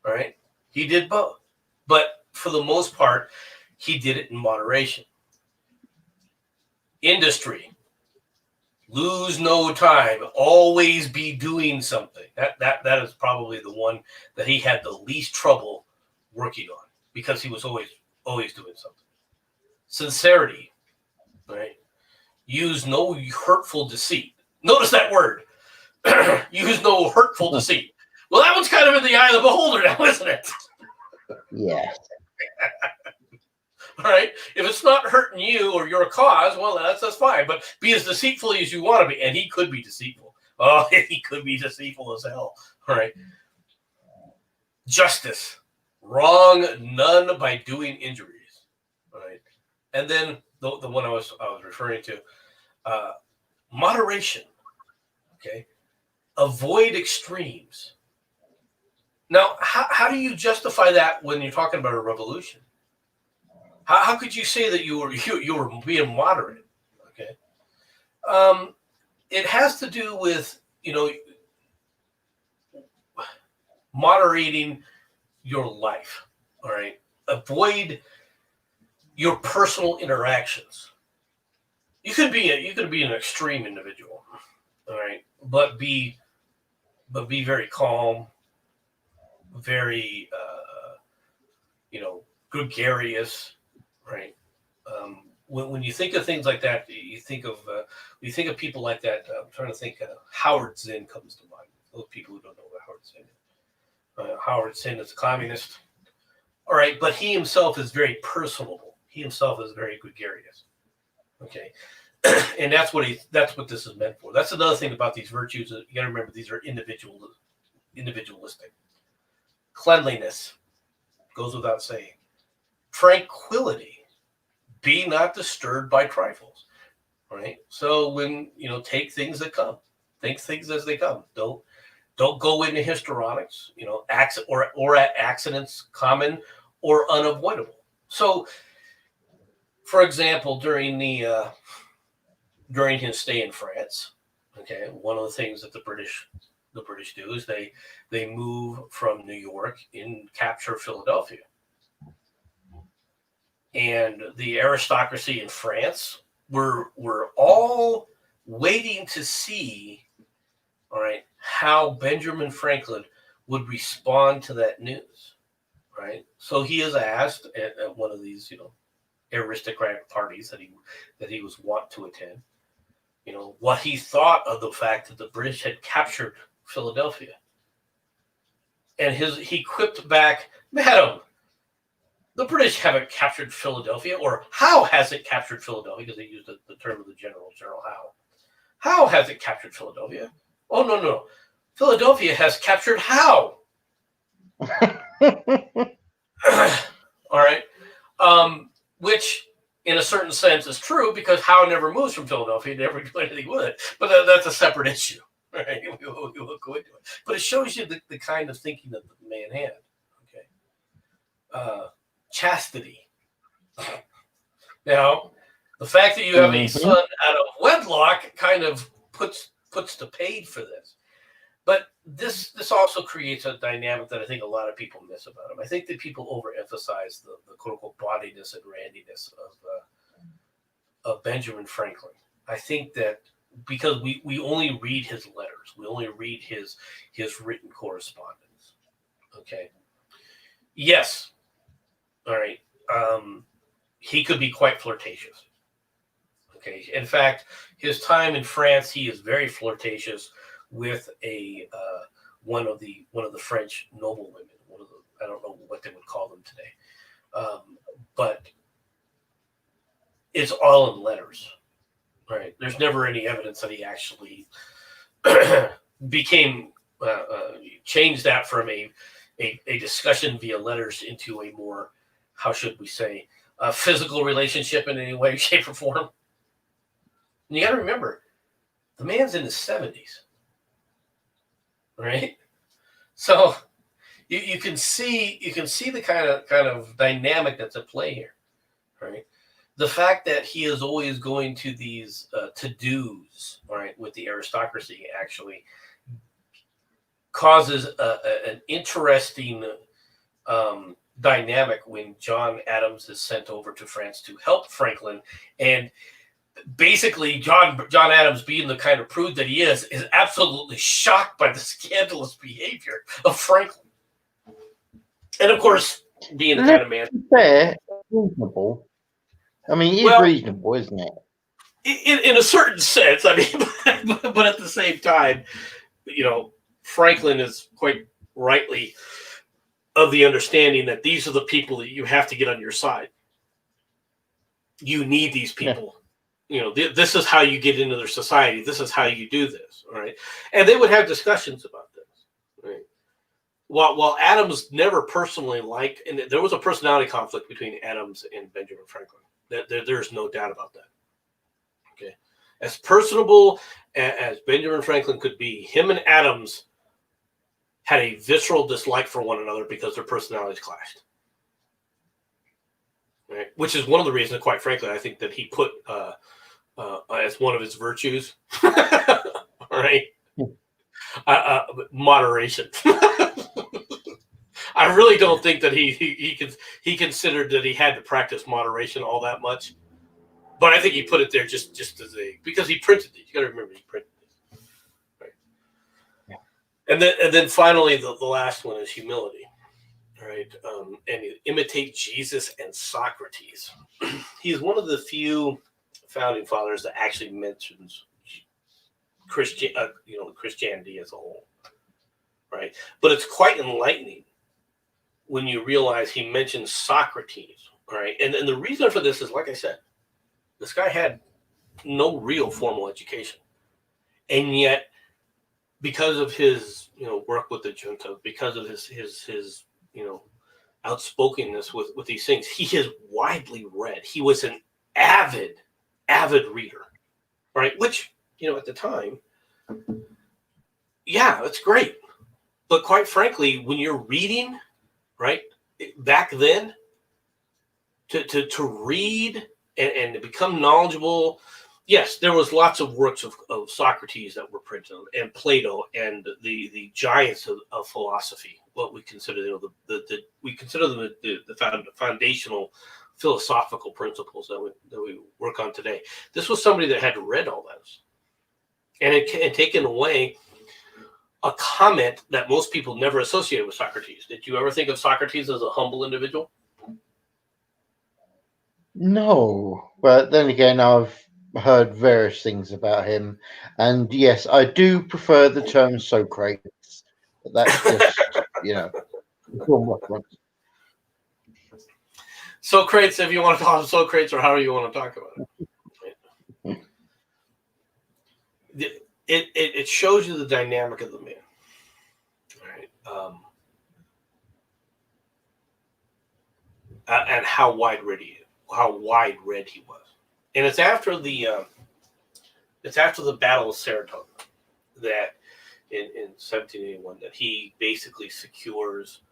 right? He did both. But for the most part, he did it in moderation. Industry. Lose no time. Always be doing something. That is probably the one that he had the least trouble working on, because he was always doing something. Sincerity, right? Use no hurtful deceit. Notice that word. Use no hurtful deceit. Well, that one's kind of in the eye of the beholder now, isn't it? Yes. All right. If it's not hurting you or your cause, well, that's fine. But be as deceitful as you want to be. And he could be deceitful. Oh, he could be deceitful as hell. All right. Justice. Wrong none by doing injuries. All right. And then the one I was referring to, moderation. Okay. Avoid extremes. Now, how do you justify that when you're talking about a revolution? How could you say that you were being moderate? Okay, it has to do with moderating your life. All right, avoid your personal interactions. You could be an extreme individual. All right, but be very calm, very gregarious. Right. When you think of things like that, you think of people like that. I'm trying to think. Howard Zinn comes to mind. Those people who don't know what Howard Zinn is. Howard Zinn is a communist. All right, but he himself is very personable. He himself is very gregarious. Okay, and that's what this is meant for. That's another thing about these virtues. You got to remember, these are individualistic. Cleanliness goes without saying. Tranquility. Be not disturbed by trifles. Right. So when take things that come, think things as they come. Don't go into histrionics. Or at accidents common or unavoidable. So, for example, during his stay in France, okay, one of the things that the British do is they move from New York and capture Philadelphia. And the aristocracy in France were all waiting to see, all right, how Benjamin Franklin would respond to that news, right? So he is asked at one of these, aristocratic parties that he was wont to attend, what he thought of the fact that the British had captured Philadelphia. And he quipped back, "Madam, the British haven't captured Philadelphia," or "How has it captured Philadelphia?" Because they used the term of the General Howe. "How has it captured Philadelphia?" "Oh, no. Philadelphia has captured Howe." All right. Which, in a certain sense, is true, because Howe never moves from Philadelphia, never do anything with it. But that's a separate issue. Right? We won't go into it. But it shows you the kind of thinking that the man had. Okay. Chastity. Now, the fact that you have a son out of wedlock kind of puts the paid for this. But this also creates a dynamic that I think a lot of people miss about him. I think that people overemphasize the quote-unquote bodiness and randiness of Benjamin Franklin. I think that because we only read his letters, we only read his written correspondence. Okay. Yes. All right. He could be quite flirtatious. Okay. In fact, his time in France, he is very flirtatious with one of the French noblewomen. I don't know what they would call them today, but it's all in letters. Right? There's never any evidence that he actually became changed that from a discussion via letters into a more, how should we say, a physical relationship in any way, shape, or form. And you got to remember, the man's in his 70s, right? So you can see the kind of dynamic that's at play here, right? The fact that he is always going to these to-dos, right, with the aristocracy actually causes an interesting dynamic when John Adams is sent over to France to help Franklin, and basically John Adams, being the kind of prude that he is absolutely shocked by the scandalous behavior of Franklin, and of course, being the kind of man. Fair, reasonable. I mean, he's reasonable, isn't it? In a certain sense, I mean, but at the same time, Franklin is quite rightly of the understanding that these are the people that you have to get on your side. You need these people. Yeah. This is how you get into their society. This is how you do this, all right? And they would have discussions about this, right? While Adams never personally liked, and there was a personality conflict between Adams and Benjamin Franklin. There's no doubt about that. Okay, as personable as Benjamin Franklin could be, him and Adams had a visceral dislike for one another because their personalities clashed. Right, which is one of the reasons, quite frankly, I think that he put as one of his virtues, all right, moderation. I really don't think that he considered that he had to practice moderation all that much, but I think he put it there just as because he printed it. You got to remember he printed it, right? Yeah. And then finally the last one is humility, right? And imitate Jesus and Socrates. He's one of the few founding fathers that actually mentions Christianity as a whole, right? But it's quite enlightening when you realize he mentions Socrates, right? And the reason for this is, like I said, this guy had no real formal education, and yet because of his work with the junta, because of his outspokenness with these things, he is widely read. He was an avid reader, right? Which at the time, yeah, that's great. But quite frankly, when you're reading, right, back then, to read and to become knowledgeable, yes, there was lots of works of Socrates that were printed, and Plato, and the giants of philosophy. What we consider, we consider them the foundational philosophical principles that we work on today. This was somebody that had read all this, and it had taken away a comment that most people never associated with Socrates. Did you ever think of Socrates as a humble individual? No, but then again, I've heard various things about him, and yes, I do prefer the term Socrates. But that's just Socrates, if you want to call him Socrates, or however you want to talk about it. It shows you the dynamic of the man, right? And how wide read he was. And it's after the Battle of Saratoga that in 1781 that he basically secures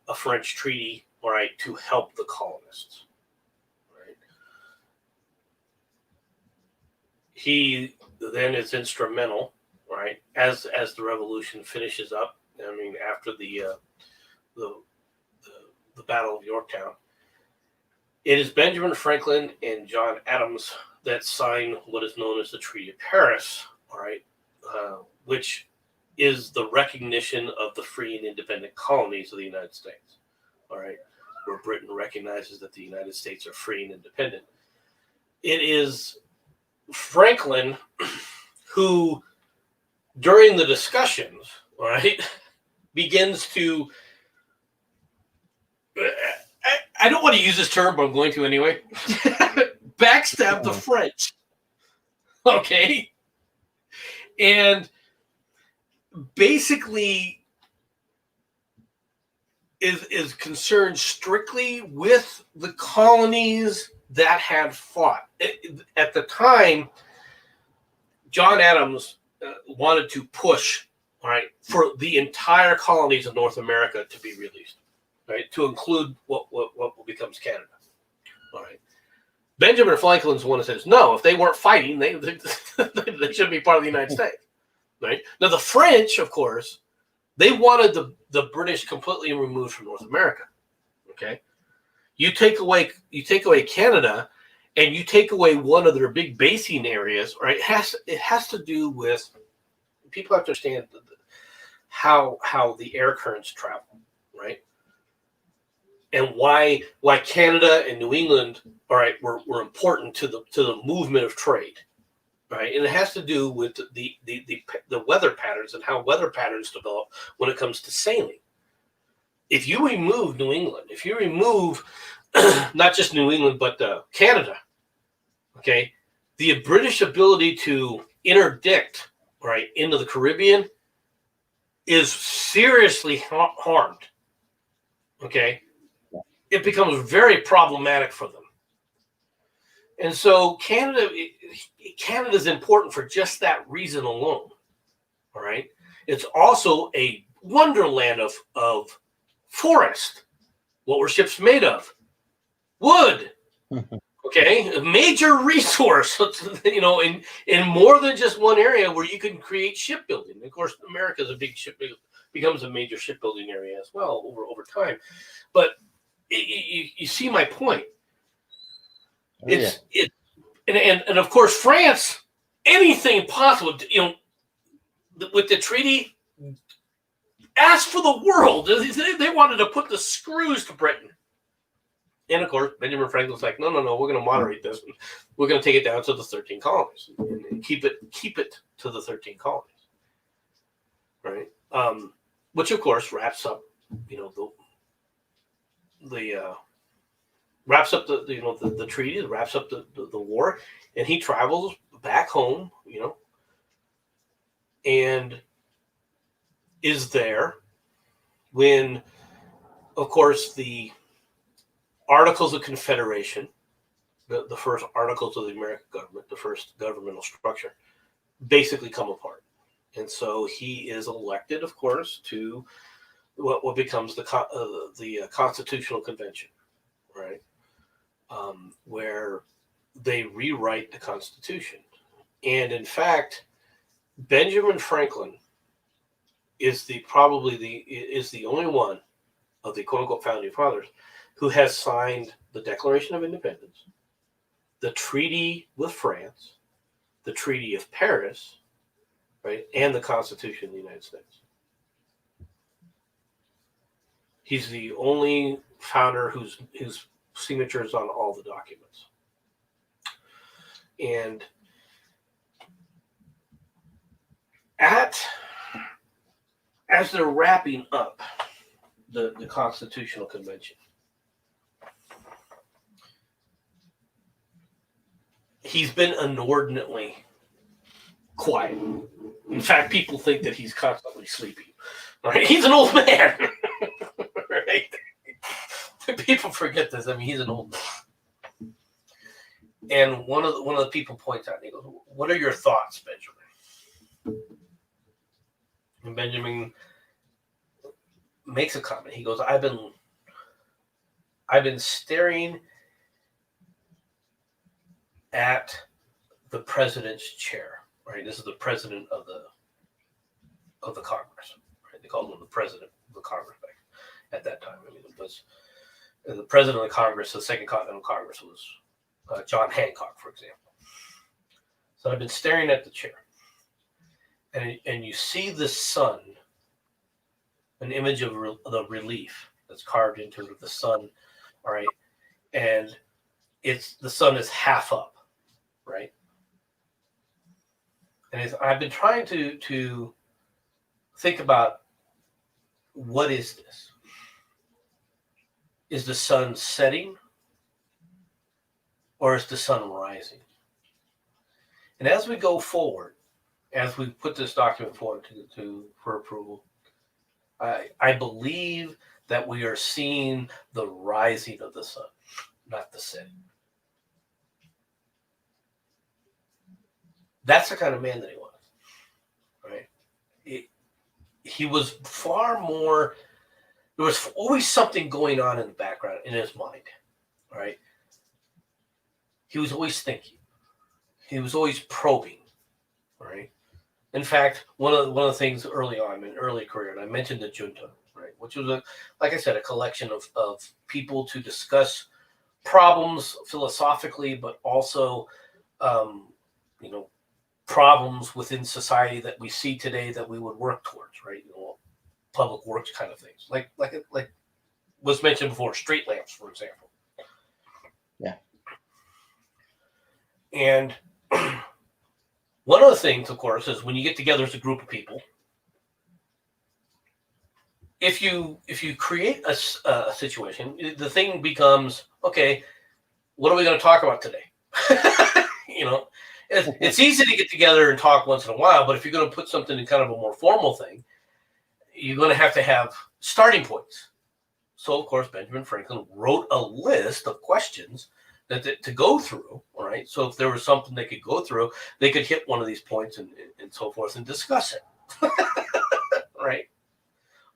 a French treaty, right, to help the colonists. Right. He then is instrumental, right, as the revolution finishes up. I mean, after the Battle of Yorktown, it is Benjamin Franklin and John Adams that sign what is known as the Treaty of Paris, all right, which is the recognition of the free and independent colonies of the United States, all right, where Britain recognizes that the United States are free and independent. It is Franklin who, during the discussions, all right, begins to, I don't want to use this term, but I'm going to anyway, backstab the French. Okay? And basically is concerned strictly with the colonies that had fought. At the time, John Adams wanted to push, all right, for the entire colonies of North America to be released, right, to include what becomes Canada. All right. Benjamin Franklin's the one that says, no, if they weren't fighting, they shouldn't be part of the United States. Right? Now, the French, of course, they wanted the British completely removed from North America. Okay? You take away Canada, and you take away one of their big basing areas, right? It has to do with, people have to understand how the air currents travel, right? And why Canada and New England, all right, were important to the movement of trade, right? And it has to do with the weather patterns and how weather patterns develop when it comes to sailing. If you remove New England, if you remove not just New England but Canada, okay, the British ability to interdict, right, into the Caribbean is seriously harmed. Okay. It becomes very problematic for them. And so Canada is important for just that reason alone. All right. It's also a wonderland of forest. What were ships made of? Wood. Okay. A major resource, you know, in more than just one area where you can create shipbuilding. Of course, America is a big becomes a major shipbuilding area as well over time. But you see my point. And of course France, anything possible, you know, with the treaty, asked for the world. They wanted to put the screws to Britain. And of course, Benjamin Franklin's like, no, we're going to moderate this. We're going to take it down to the 13 colonies and keep it to the 13 colonies, right? Which of course wraps up, you know, wraps up the treaty, wraps up the war, and he travels back home, you know, and is there when, of course, the Articles of Confederation, the first articles of the American government, the first governmental structure, basically come apart. And so he is elected, of course, to what becomes the Constitutional Convention, right? Where they rewrite the Constitution. And in fact, Benjamin Franklin is the only one of the quote unquote founding fathers who has signed the Declaration of Independence, the treaty with France, the Treaty of Paris, right, and the Constitution of the United States. He's the only founder whose signature is on all the documents. And as they're wrapping up the Constitutional Convention, he's been inordinately quiet. In fact, people think that he's constantly sleeping. Right? He's an old man. Right? People forget this. I mean, he's an old man. And one of the people points out, and he goes, "What are your thoughts, Benjamin?" And Benjamin makes a comment. He goes, I've been staring at the president's chair." Right? This is the president of the Congress. Right? They called him the president of the Congress back at that time. I mean, it was the president of the Congress, the Second Continental Congress, was John Hancock, for example. So I've been staring at the chair, and you see the sun, an image of the relief that's carved into the sun. All right, and the sun is half up, right? And I've been trying to think about, what is this? Is the sun setting, or is the sun rising? And as we go forward, as we put this document forward for approval, I believe that we are seeing the rising of the sun, not the setting. That's the kind of man that he was, right? He was far more. There was always something going on in the background in his mind, right? He was always thinking. He was always probing, right? In fact, one of the things early on in early career, and I mentioned the junta, right, which was like I said, a collection of people to discuss problems philosophically, but also, problems within society that we see today that we would work towards, right? Public works kind of things, like was mentioned before, street lamps, for example. Yeah. And one of the things, of course, is when you get together as a group of people, if you create a situation, the thing becomes, okay, what are we going to talk about today? It's easy to get together and talk once in a while, but if you're going to put something in kind of a more formal thing, you're going to have starting points. So, of course, Benjamin Franklin wrote a list of questions to go through, all right? So if there was something they could go through, they could hit one of these points and so forth and discuss it, right?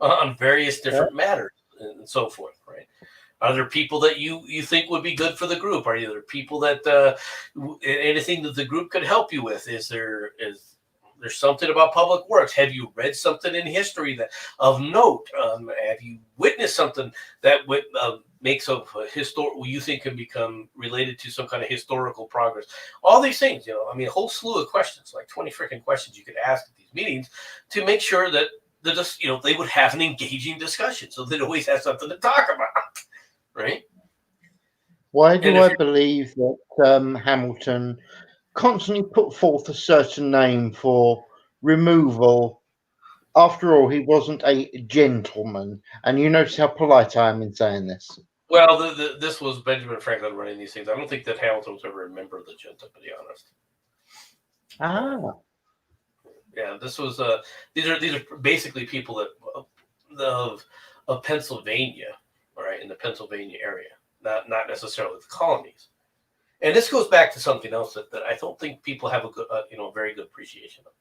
On various different matters and so forth, right? Are there people that you think would be good for the group? Are there people that anything that the group could help you with? Is there something about public works? Have you read something in history that of note? Have you witnessed something that makes a you think can become related to some kind of historical progress? All these things, a whole slew of questions, like 20 freaking questions you could ask at these meetings to make sure that they would have an engaging discussion, so they'd always have something to talk about. Right? Why do I believe that Hamilton constantly put forth a certain name for removal? After all, he wasn't a gentleman. And you notice how polite I am in saying this. Well, this was Benjamin Franklin running these things. I don't think that Hamilton was ever a member of the junta, to be honest. Ah. Yeah, this was these are basically people of Pennsylvania, all right, in the Pennsylvania area, not necessarily the colonies. And this goes back to something else that I don't think people have a good, very good appreciation of,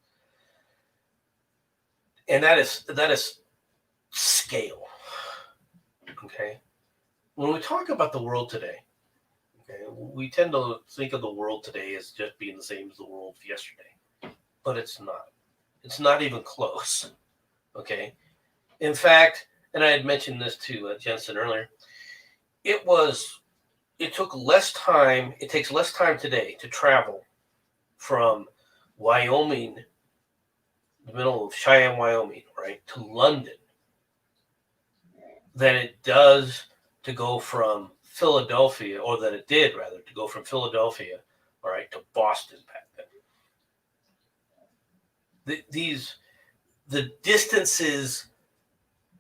and that is scale. Okay, when we talk about the world today, okay, we tend to think of the world today as just being the same as the world of yesterday, but it's not. It's not even close. Okay, in fact, and I had mentioned this to Jensen earlier. It took less time. It takes less time today to travel from Wyoming, the middle of Cheyenne, Wyoming, right, to London, than it does to go from Philadelphia, or than it did rather to go from Philadelphia, all right, to Boston back then. The distances.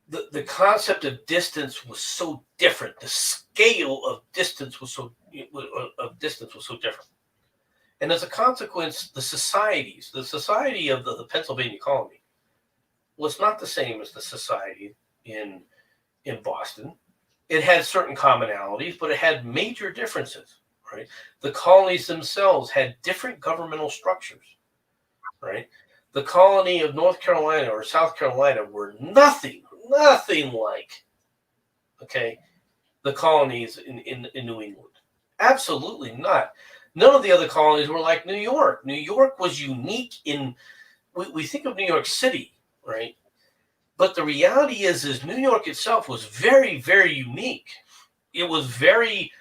The concept of distance was so different. The scale of distance was so different, and as a consequence, the society of the Pennsylvania colony was not the same as the society in Boston. It had certain commonalities, but it had major differences. Right, the colonies themselves had different governmental structures. Right, the colony of North Carolina or South Carolina were nothing like, okay, the colonies in New England. Absolutely not. None of the other colonies were like New York. New York was unique we think of New York City, right? But the reality is New York itself was very, very unique. It was very,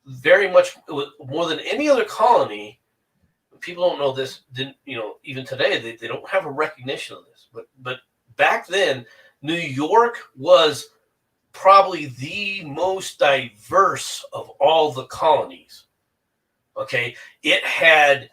very much, it was more than any other colony. People don't know this, even today, they don't have a recognition of this. But back then, New York was probably the most diverse of all the colonies. Okay, it had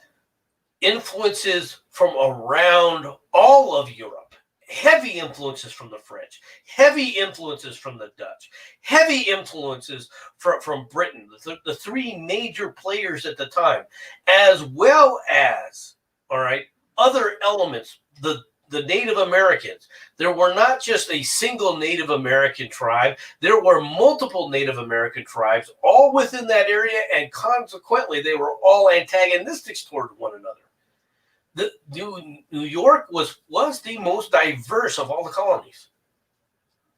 influences from around all of Europe, heavy influences from the French, heavy influences from the Dutch, heavy influences from Britain, the three major players at the time, as well as, all right, other elements, the the Native Americans. There were not just a single Native American tribe. There were multiple Native American tribes all within that area, and consequently, they were all antagonistic toward one another. New York was the most diverse of all the colonies.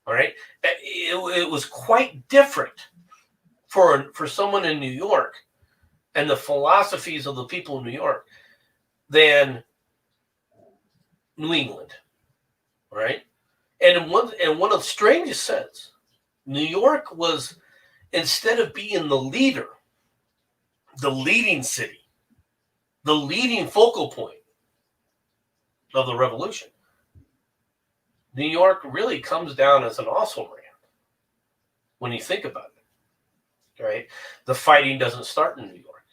All right, it was quite different for someone in New York and the philosophies of the people in New York than New England, right? And in one of the strangest sense, New York was, instead of being the leader, the leading city, the leading focal point of the revolution, New York really comes down as an also-ran when you think about it, right? The fighting doesn't start in New York,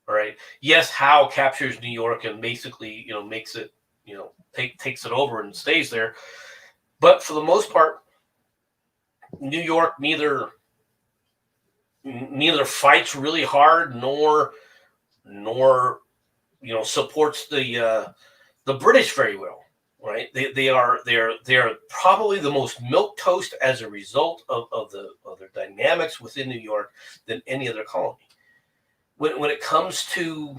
all right? Yes, Howe captures New York and basically, makes it, takes it over and stays there. But for the most part, New York neither fights really hard nor supports the British very well. Right, they are probably the most milquetoast as a result of their dynamics within New York than any other colony. When it comes to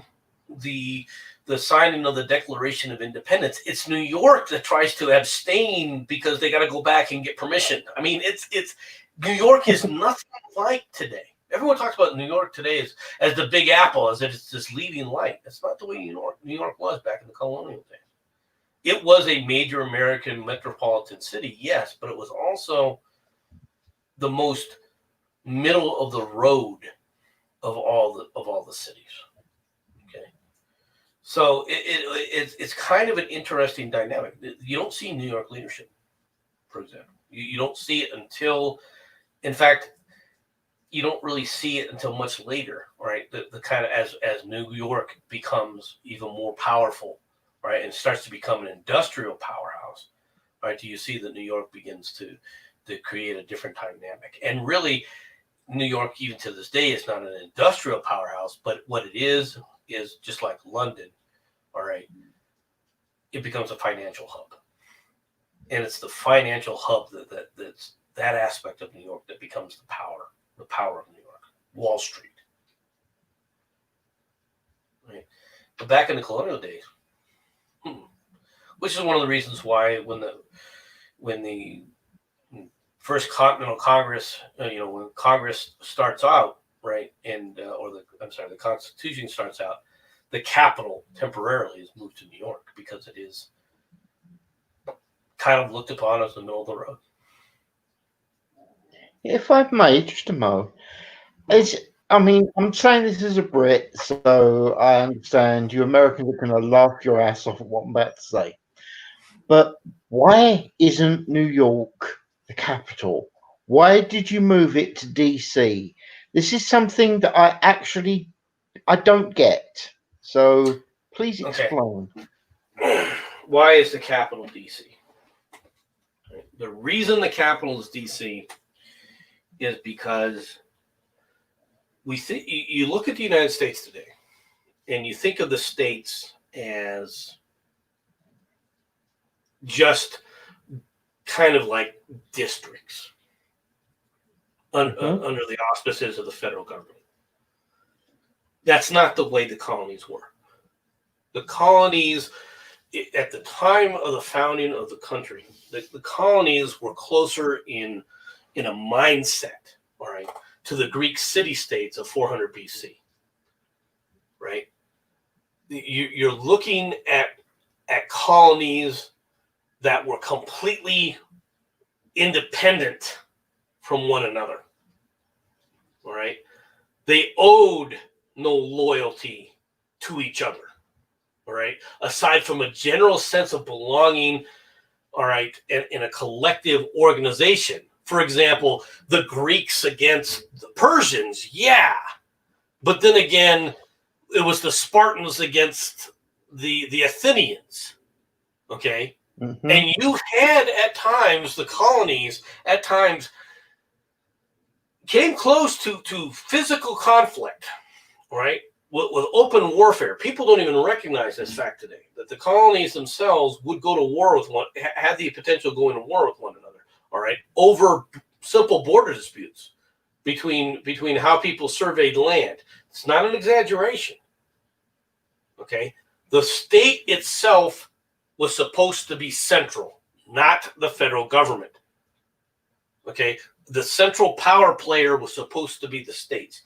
the signing of the Declaration of Independence, it's New York that tries to abstain because they got to go back and get permission. I mean, it's New York is nothing like today. Everyone talks about New York today as the Big Apple, as if it's this leading light. That's not the way New York was back in the colonial days. It was a major American metropolitan city, yes, but it was also the most middle of the road of all the cities. Okay, so it's kind of an interesting dynamic. You don't see New York leadership, for example. You don't see it until, in fact, you don't really see it until much later, right? The kind of as New York becomes even more powerful. Right, and starts to become an industrial powerhouse, right? Do you see that New York begins to create a different dynamic? And really, New York, even to this day, is not an industrial powerhouse, but what it is just like London, all right, it becomes a financial hub. And it's the financial hub that's that aspect of New York that becomes the power of New York, Wall Street. Right? But back in the colonial days, which is one of the reasons why when the first Continental Congress, when Congress starts out, right, and the Constitution starts out, the capital temporarily is moved to New York because it is kind of looked upon as the middle of the road. If I may, just a mo, I'm saying this as a Brit, so I understand you Americans are going to laugh your ass off at what I'm about to say. But why isn't New York the capital? Why did you move it to DC? This is something that I don't get. So please explain. Okay. Why is the capital DC? The reason the capital is DC is because you look at the United States today, and you think of the states as just kind of like districts under the auspices of the federal government. That's not the way the colonies were. The colonies, at the time of the founding of the country, the colonies were closer in a mindset, all right, to the Greek city-states of 400 BC, right? You're looking at colonies that were completely independent from one another, all right? They owed no loyalty to each other, all right? Aside from a general sense of belonging, all right, in a collective organization. For example, the Greeks against the Persians, yeah. But then again, it was the Spartans against the Athenians, okay? Mm-hmm. And you had at times, the colonies at times came close to physical conflict, right? with open warfare, people don't even recognize this fact today, that the colonies themselves would go to war with had the potential of going to war with one another, all right, over simple border disputes between how people surveyed land. It's not an exaggeration. Okay. The state itself was supposed to be central, not the federal government. Okay. The central power player was supposed to be the states.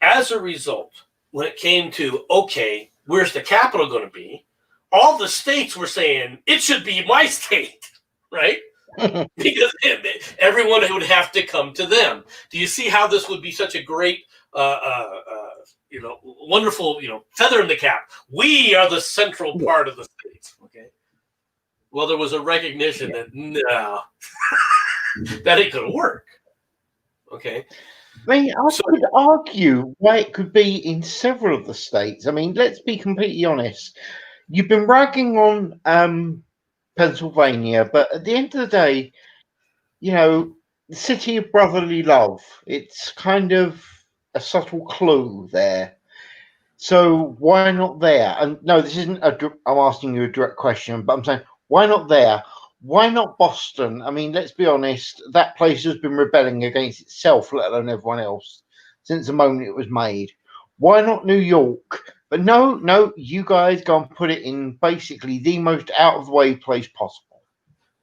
As a result, when it came to, okay, where's the capital going to be? All the states were saying, it should be my state, right? Because everyone would have to come to them. Do you see how this would be such a great, wonderful, feather in the cap? We are the central part of the states. Okay. Well, there was a recognition that no, that ain't gonna work. Okay. I mean, I could argue why it could be in several of the states. I mean, let's be completely honest. You've been ragging on Pennsylvania, but at the end of the day, the city of brotherly love, it's kind of a subtle clue there. So why not there? And no, this isn't I'm asking you a direct question, but I'm saying, why not there? Why not Boston? I mean, let's be honest, that place has been rebelling against itself, let alone everyone else, since the moment it was made. Why not New York? But no, you guys go and put it in basically the most out of the way place possible.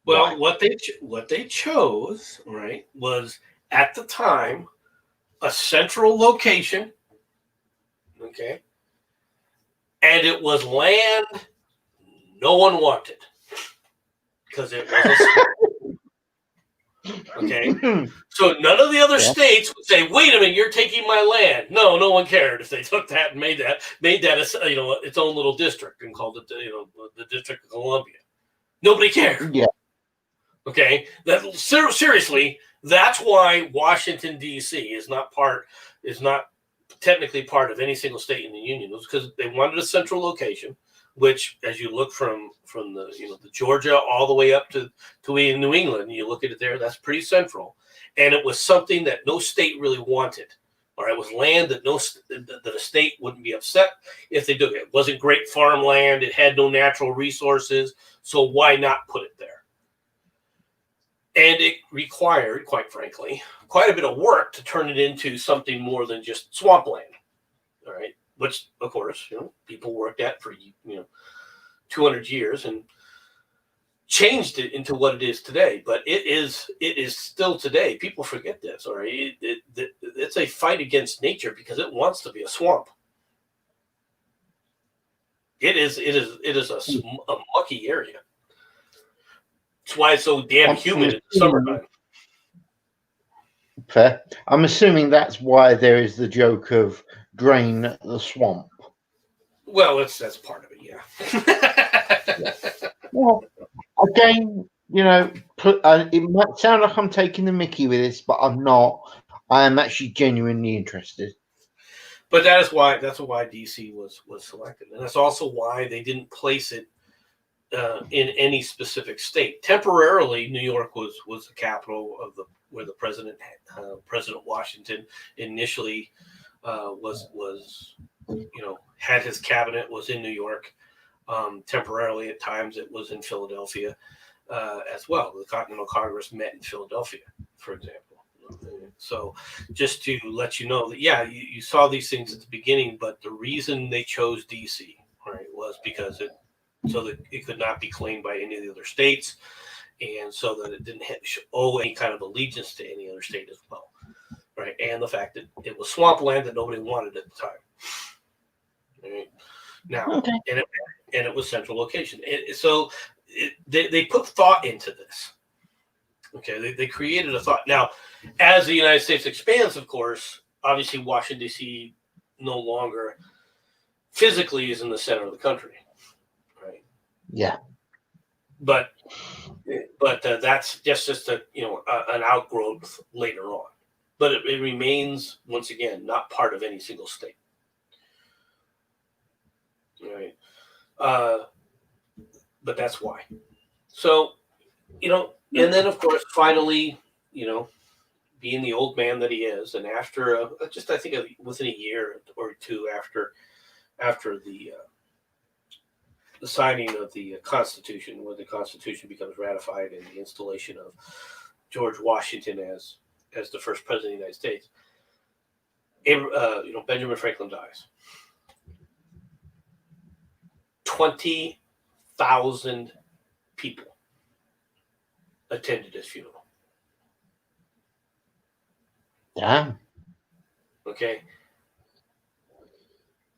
Well, what they chose, right, was at the time a central location, okay, and it was land no one wanted because it was okay. So none of the other states would say, "Wait a minute, you're taking my land." No one cared if they took that and made that its own little district and called it the District of Columbia. Nobody cared. Yeah. Okay. Seriously, that's why Washington D.C. is not technically part of any single state in the union. It was because they wanted a central location, which, as you look from the Georgia all the way up to New England, you look at it there, that's pretty central. And it was something that no state really wanted. All right, it was land that that a state wouldn't be upset if they took it. It wasn't great farmland. It had no natural resources. So why not put it there? And it required, quite frankly, quite a bit of work to turn it into something more than just swampland. All right, which, of course, people worked at for 200 years and changed it into what it is today. But it is still today. People forget this. All right, it's a fight against nature because it wants to be a swamp. It is a mucky area. That's why it's so damn humid in the summertime. Fair. I'm assuming that's why there is the joke of drain the swamp. Well, that's part of it, yeah. Well, again, it might sound like I'm taking the mickey with this, but I'm not. I am actually genuinely interested. But that's why DC was selected, and that's also why they didn't place it in any specific state. Temporarily, New York was the capital of where the President Washington initially had his cabinet was in New York. Temporarily, at times, it was in Philadelphia as well. The Continental Congress met in Philadelphia, for example. So just to let you know that, yeah, you saw these things at the beginning, but the reason they chose DC, right, was because so that it could not be claimed by any of the other states, and so that it didn't owe any kind of allegiance to any other state as well, right? And the fact that it was swampland that nobody wanted at the time. Right? Now, okay. and it was central location. So they put thought into this. Okay, they created a thought. Now, as the United States expands, of course, obviously Washington, D.C. no longer physically is in the center of the country. Right. Yeah. But that's just an outgrowth later on. But it remains, once again, not part of any single state. Right. But that's why. So, and then, of course, finally, being the old man that he is, and after I think within a year or two after after the signing of the Constitution, when the Constitution becomes ratified, and the installation of George Washington as the first president of the United States. Benjamin Franklin dies. 20,000 people attended his funeral. Yeah. Okay.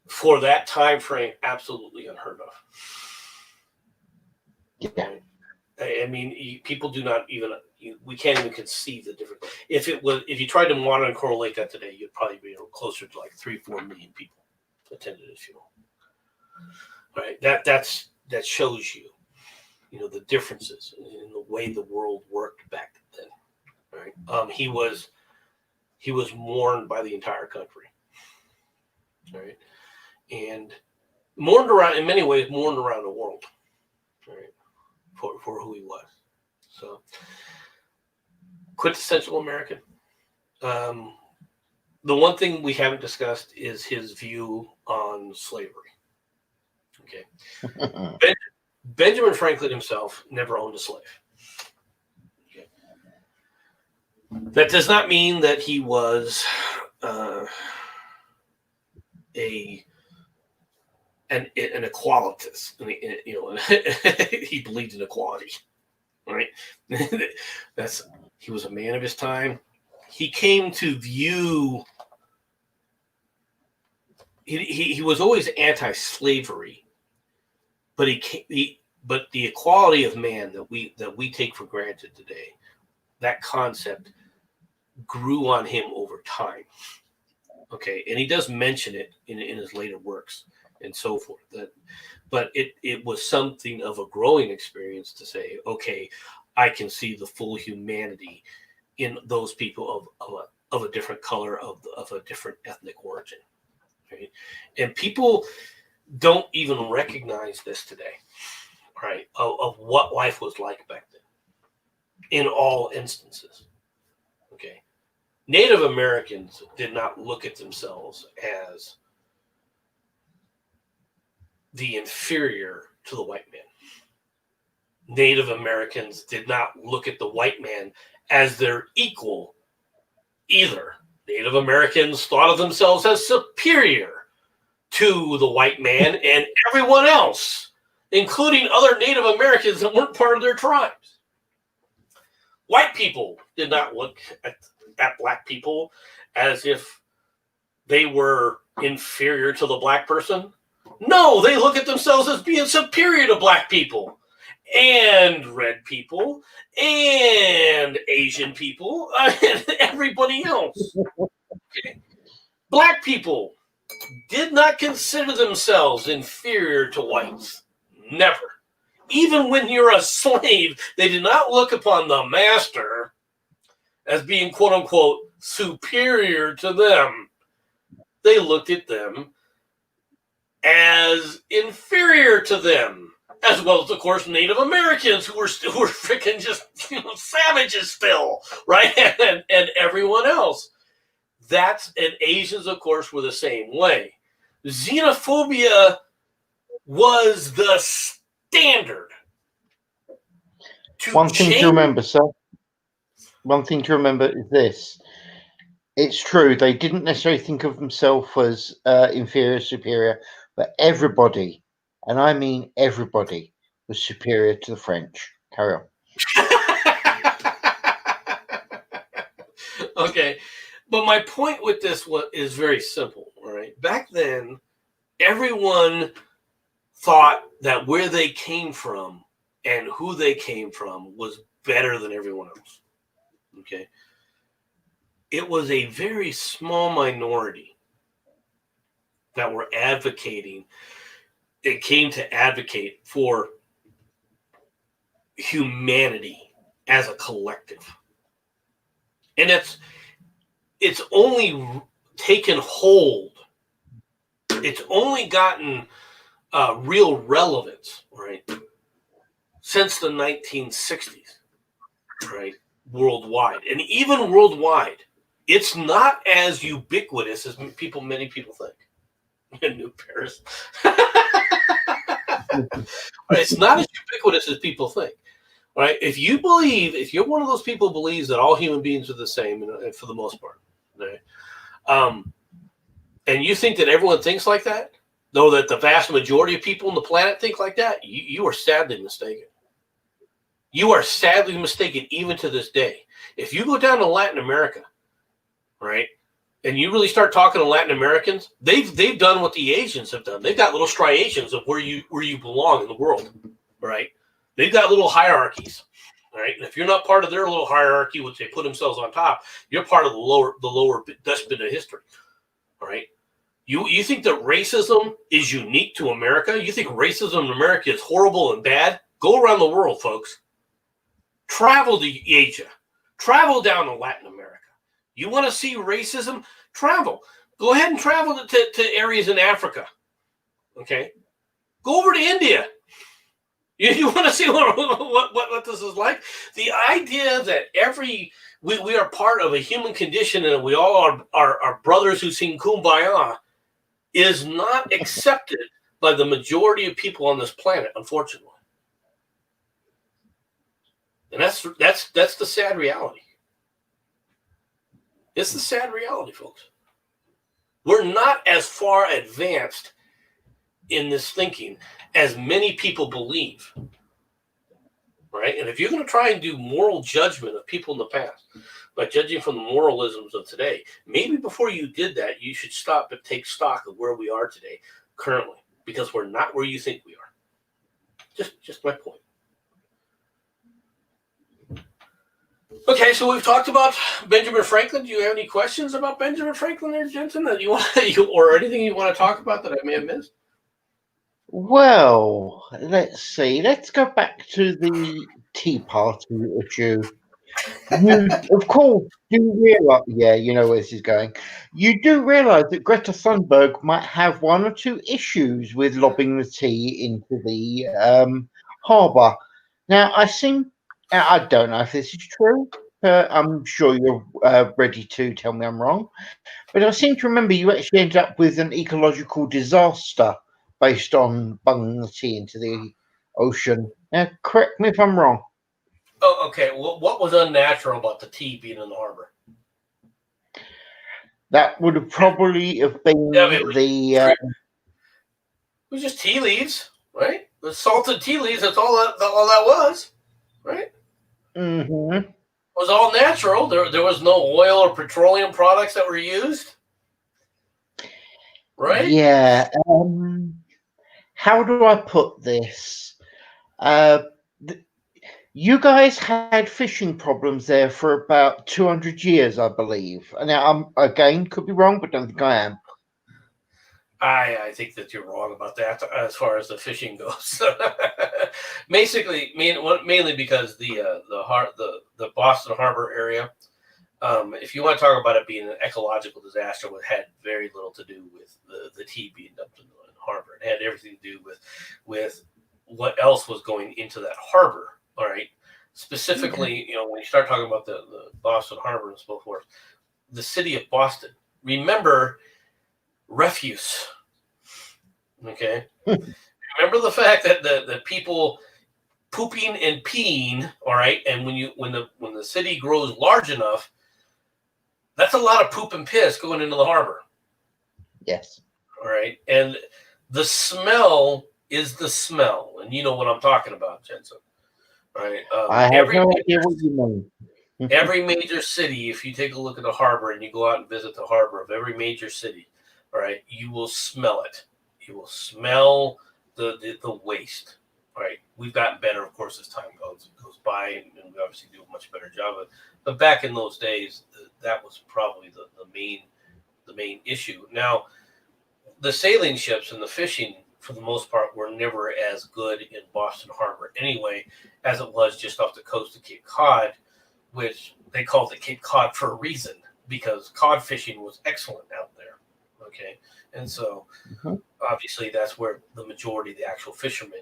For that time frame, absolutely unheard of. Yeah. I mean, people do not even. We can't even conceive the difference. If you tried to monitor and correlate that today, you'd probably be closer to like 3-4 million people attended his funeral. Right. That shows you, the differences in the way the world worked back then. Right. He was mourned by the entire country. Right. And mourned around, in many ways, mourned around the world. Right. For who he was. So, quintessential American. The one thing we haven't discussed is his view on slavery. Okay. Benjamin Franklin himself never owned a slave. Okay. That does not mean that he was an equalitist. He believed in equality. Right? He was a man of his time. He came to view. He was always anti-slavery, but but the equality of man that we take for granted today, that concept grew on him over time. Okay, and he does mention it in his later works and so forth. But it was something of a growing experience to say, okay, I can see the full humanity in those people of a different color, of a different ethnic origin. Right? And people don't even recognize this today, right? Of what life was like back then, in all instances. Okay, Native Americans did not look at themselves as the inferior to the white man. Native Americans did not look at the white man as their equal either. Native Americans thought of themselves as superior to the white man and everyone else, including other Native Americans that weren't part of their tribes. White people did not look at black people as if they were inferior to the black person. No, they look at themselves as being superior to black people and red people and Asian people and everybody else. Okay. Black people did not consider themselves inferior to whites. Never. Even when you're a slave, they did not look upon the master as being, quote unquote, superior to them. They looked at them as inferior to them, as well as, of course, Native Americans who were freaking just savages still, right? And everyone else. And Asians, of course, were the same way. Xenophobia was the standard. One thing to remember, sir. One thing to remember is this. It's true, they didn't necessarily think of themselves as inferior, superior, but everybody, and I mean everybody, was superior to the French. Carry on. Okay. But my point with this is very simple, all right? Back then, everyone thought that where they came from and who they came from was better than everyone else, okay? It was a very small minority that were advocating. It came to advocate for humanity as a collective. And it's only taken hold. It's only gotten real relevance, right, since the 1960s, right, worldwide. And even worldwide, it's not as ubiquitous as many people think. in New Paris. It's not as ubiquitous as people think. Right? If you're one of those people who believes that all human beings are the same, for the most part, right? And you think that everyone thinks like that, though that the vast majority of people on the planet think like that, you are sadly mistaken. You are sadly mistaken even to this day. If you go down to Latin America, right, and you really start talking to Latin Americans, they've done what the Asians have done. They've got little striations of where you belong in the world, right? They've got little hierarchies, right? And if you're not part of their little hierarchy, which they put themselves on top, you're part of the lower dustbin of history, all right? You think that racism is unique to America? You think racism in America is horrible and bad? Go around the world, folks. Travel to Asia. Travel down to Latin America. You want to see racism? Travel. Go ahead and travel to areas in Africa, okay? Go over to India. You want to see what this is like? The idea that we are part of a human condition and we all are brothers who sing Kumbaya is not accepted by the majority of people on this planet, unfortunately. And that's the sad reality. It's the sad reality, folks. We're not as far advanced in this thinking as many people believe, right? And if you're going to try and do moral judgment of people in the past by judging from the moralisms of today, maybe before you did that, you should stop and take stock of where we are today, currently, because we're not where you think we are. Just my point. Okay, so we've talked about Benjamin Franklin. Do you have any questions about Benjamin Franklin there, Jensen, that or anything you want to talk about that I may have missed? Well, let's see. Let's go back to the Tea Party issue. You, of course, do realize, yeah, you know where this is going. You do realize that Greta Thunberg might have one or two issues with lobbing the tea into the harbour. Now, I don't know if this is true. I'm sure you're ready to tell me I'm wrong. But I seem to remember you actually ended up with an ecological disaster based on bunging the tea into the ocean. Now, correct me if I'm wrong. Oh, okay. Well, what was unnatural about the tea being in the harbor? That would have probably have been it was just tea leaves, right? The salted tea leaves. That's all that was, right? Mm-hmm. It was all natural. There was no oil or petroleum products that were used, right? Yeah. How do I put this? You guys had fishing problems there for about 200 years, I believe. Now, again, could be wrong, but don't think I am. I think that you're wrong about that as far as the fishing goes. Basically, mainly because the Boston Harbor area. If you want to talk about it being an ecological disaster, it had very little to do with the tea being dumped in the harbor. It had everything to do with what else was going into that harbor. All right. Specifically, when you start talking about the Boston Harbor and so forth, the city of Boston. Remember refuse. Okay. Remember the fact that the people pooping and peeing. All right. And when the city grows large enough, that's a lot of poop and piss going into the harbor. Yes. All right. And the smell is the smell. And you know what I'm talking about, Jensen. All right. I have no idea what you mean. Every major city, if you take a look at the harbor and you go out and visit the harbor of every major city, all right, you will smell it. You will smell the waste. All right. We've gotten better, of course, as time goes by, and we obviously do a much better job of it. But back in those days, that was probably the main issue. Now, the sailing ships and the fishing, for the most part, were never as good in Boston Harbor anyway, as it was just off the coast of Cape Cod, which they called it Cape Cod for a reason, because cod fishing was excellent out there. Okay. And so obviously that's where the majority of the actual fishermen,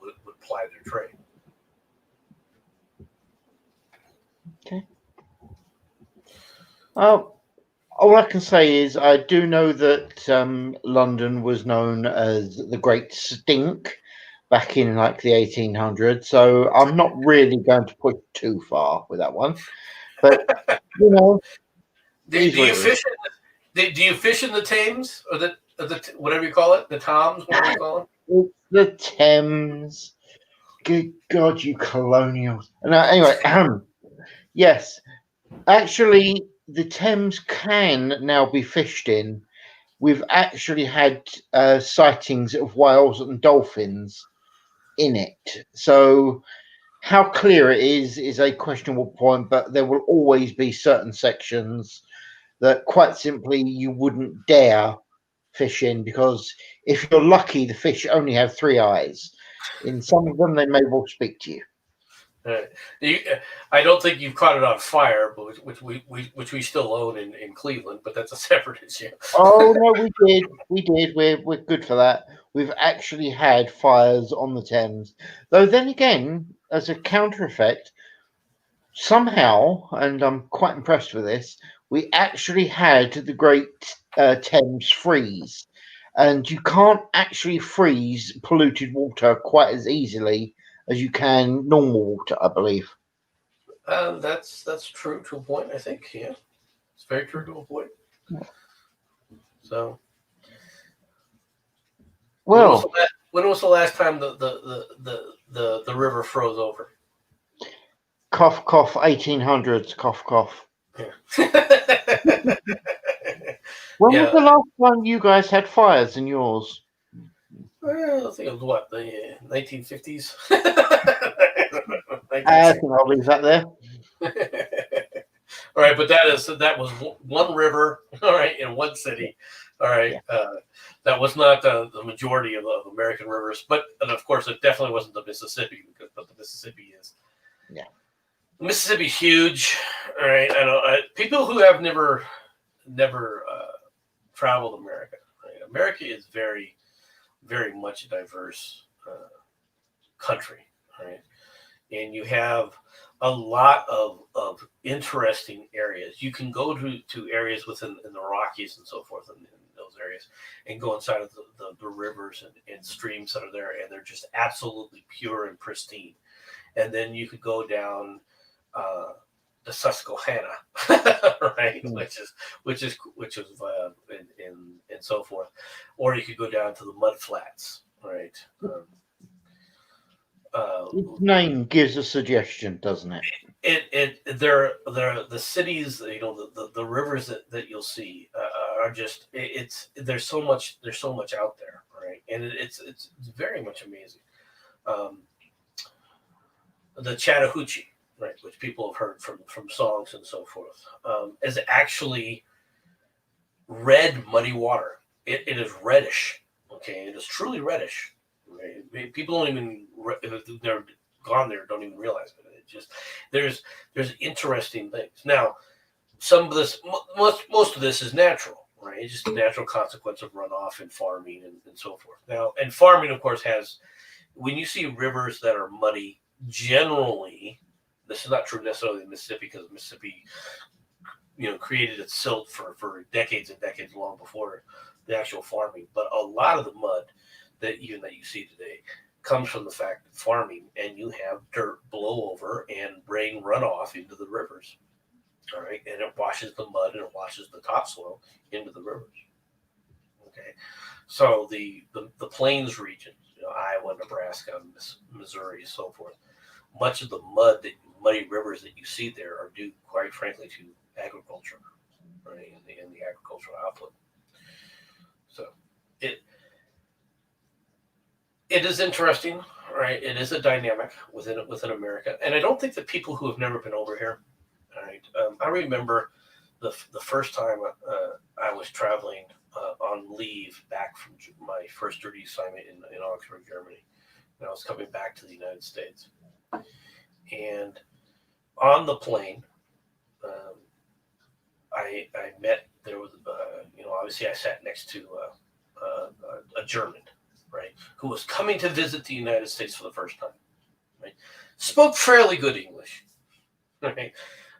would ply their trade. Okay. Oh, All I can say is I do know that London was known as the Great Stink back in like the 1800s. So I'm not really going to push too far with that one. But you know, Do, it is do what you it is. fish? Do you fish in the Thames or the whatever you call it, the Toms, whatever you call it? It's the Thames. Good God, you colonials. No, anyway, yes, actually, the Thames can now be fished in. We've actually had sightings of whales and dolphins in it. So, how clear it is a questionable point, but there will always be certain sections that quite simply you wouldn't dare fish in because if you're lucky, the fish only have three eyes. In some of them, they may well speak to you. Right. I don't think you've caught it on fire, but which we still own in Cleveland, but that's a separate issue. Oh no, we did, we did. We're good for that. We've actually had fires on the Thames, though. Then again, as a counter effect, somehow, and I'm quite impressed with this, we actually had the Great Thames freeze, and you can't actually freeze polluted water quite as easily as you can normal water, I believe. That's true to a point. I think. Yeah, it's very true to a point. So Well, when was the last time the river froze over? cough, cough, 1800s, cough, cough. Yeah. When was Yeah. the last time you guys had fires in yours? Well, I think it was what the 1950s. I think I'll leave that there. All right, but that was one river. All right, in one city. All right, Yeah. that was not the majority of American rivers, but and of course it definitely wasn't the Mississippi, but the Mississippi is. Yeah. Mississippi's huge. All right, I know people who have never traveled America. Right? America is very, very much a diverse country. Right, and you have a lot of interesting areas. You can go to areas within in the Rockies and so forth in those areas and go inside of the rivers and streams that are there, and they're just absolutely pure and pristine. And then you could go down uh, the Susquehanna, right, Mm. which is and so forth, or you could go down to the mud flats, right. Its name gives a suggestion, doesn't it? They're the cities, the rivers that you'll see are just there's so much out there, right, and it's very much amazing. um, the Chattahoochee, right, which people have heard from songs and so forth, is actually red muddy water. It is reddish. Okay, it is truly reddish. Right? People don't even if they're gone there don't even realize it. It just there's interesting things. Now, some of this, most of this is natural, right? It's just a natural consequence of runoff and farming and so forth. Now, and farming, of course, has when you see rivers that are muddy, generally, this is not true necessarily in Mississippi because Mississippi, created its silt for decades and decades long before the actual farming. But a lot of the mud that you see today comes from the fact of farming, and you have dirt blow over and rain runoff into the rivers. All right, and it washes the mud and it washes the topsoil into the rivers. Okay, so the plains region, Iowa, Nebraska, Missouri, so forth. Much of the muddy rivers that you see there are due, quite frankly, to agriculture, right, and the agricultural output. So it it is interesting, right? It is a dynamic within America, and I don't think that people who have never been over here. All right, I remember the first time I was traveling on leave back from my first duty assignment in Augsburg, Germany, and I was coming back to the United States, and on the plane, um, I met there was obviously I sat next to a German, right, who was coming to visit the United States for the first time, right, spoke fairly good English, right,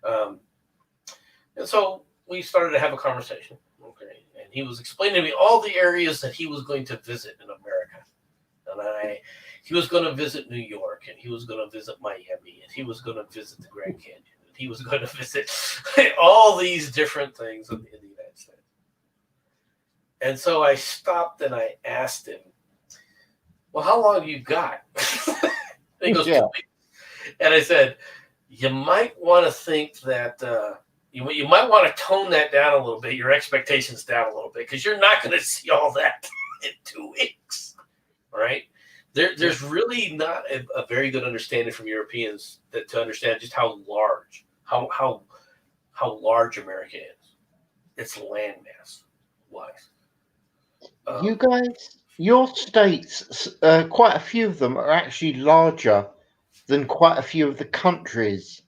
and so we started to have a conversation. Okay, and he was explaining to me all the areas that he was going to visit in America, and he was going to visit New York, and he was going to visit Miami, and he was going to visit the Grand Canyon, and he was going to visit all these different things in the United States. And so I stopped and I asked him, "Well, how long have you got?" And he goes, Yeah. 2 weeks. And I said, "You might want to think that you might want to tone that down a little bit, your expectations down a little bit, because you're not going to see all that in 2 weeks." All right. There's really not a very good understanding from Europeans to understand just how large America is. Its landmass wise. You guys, your states, quite a few of them are actually larger than quite a few of the countries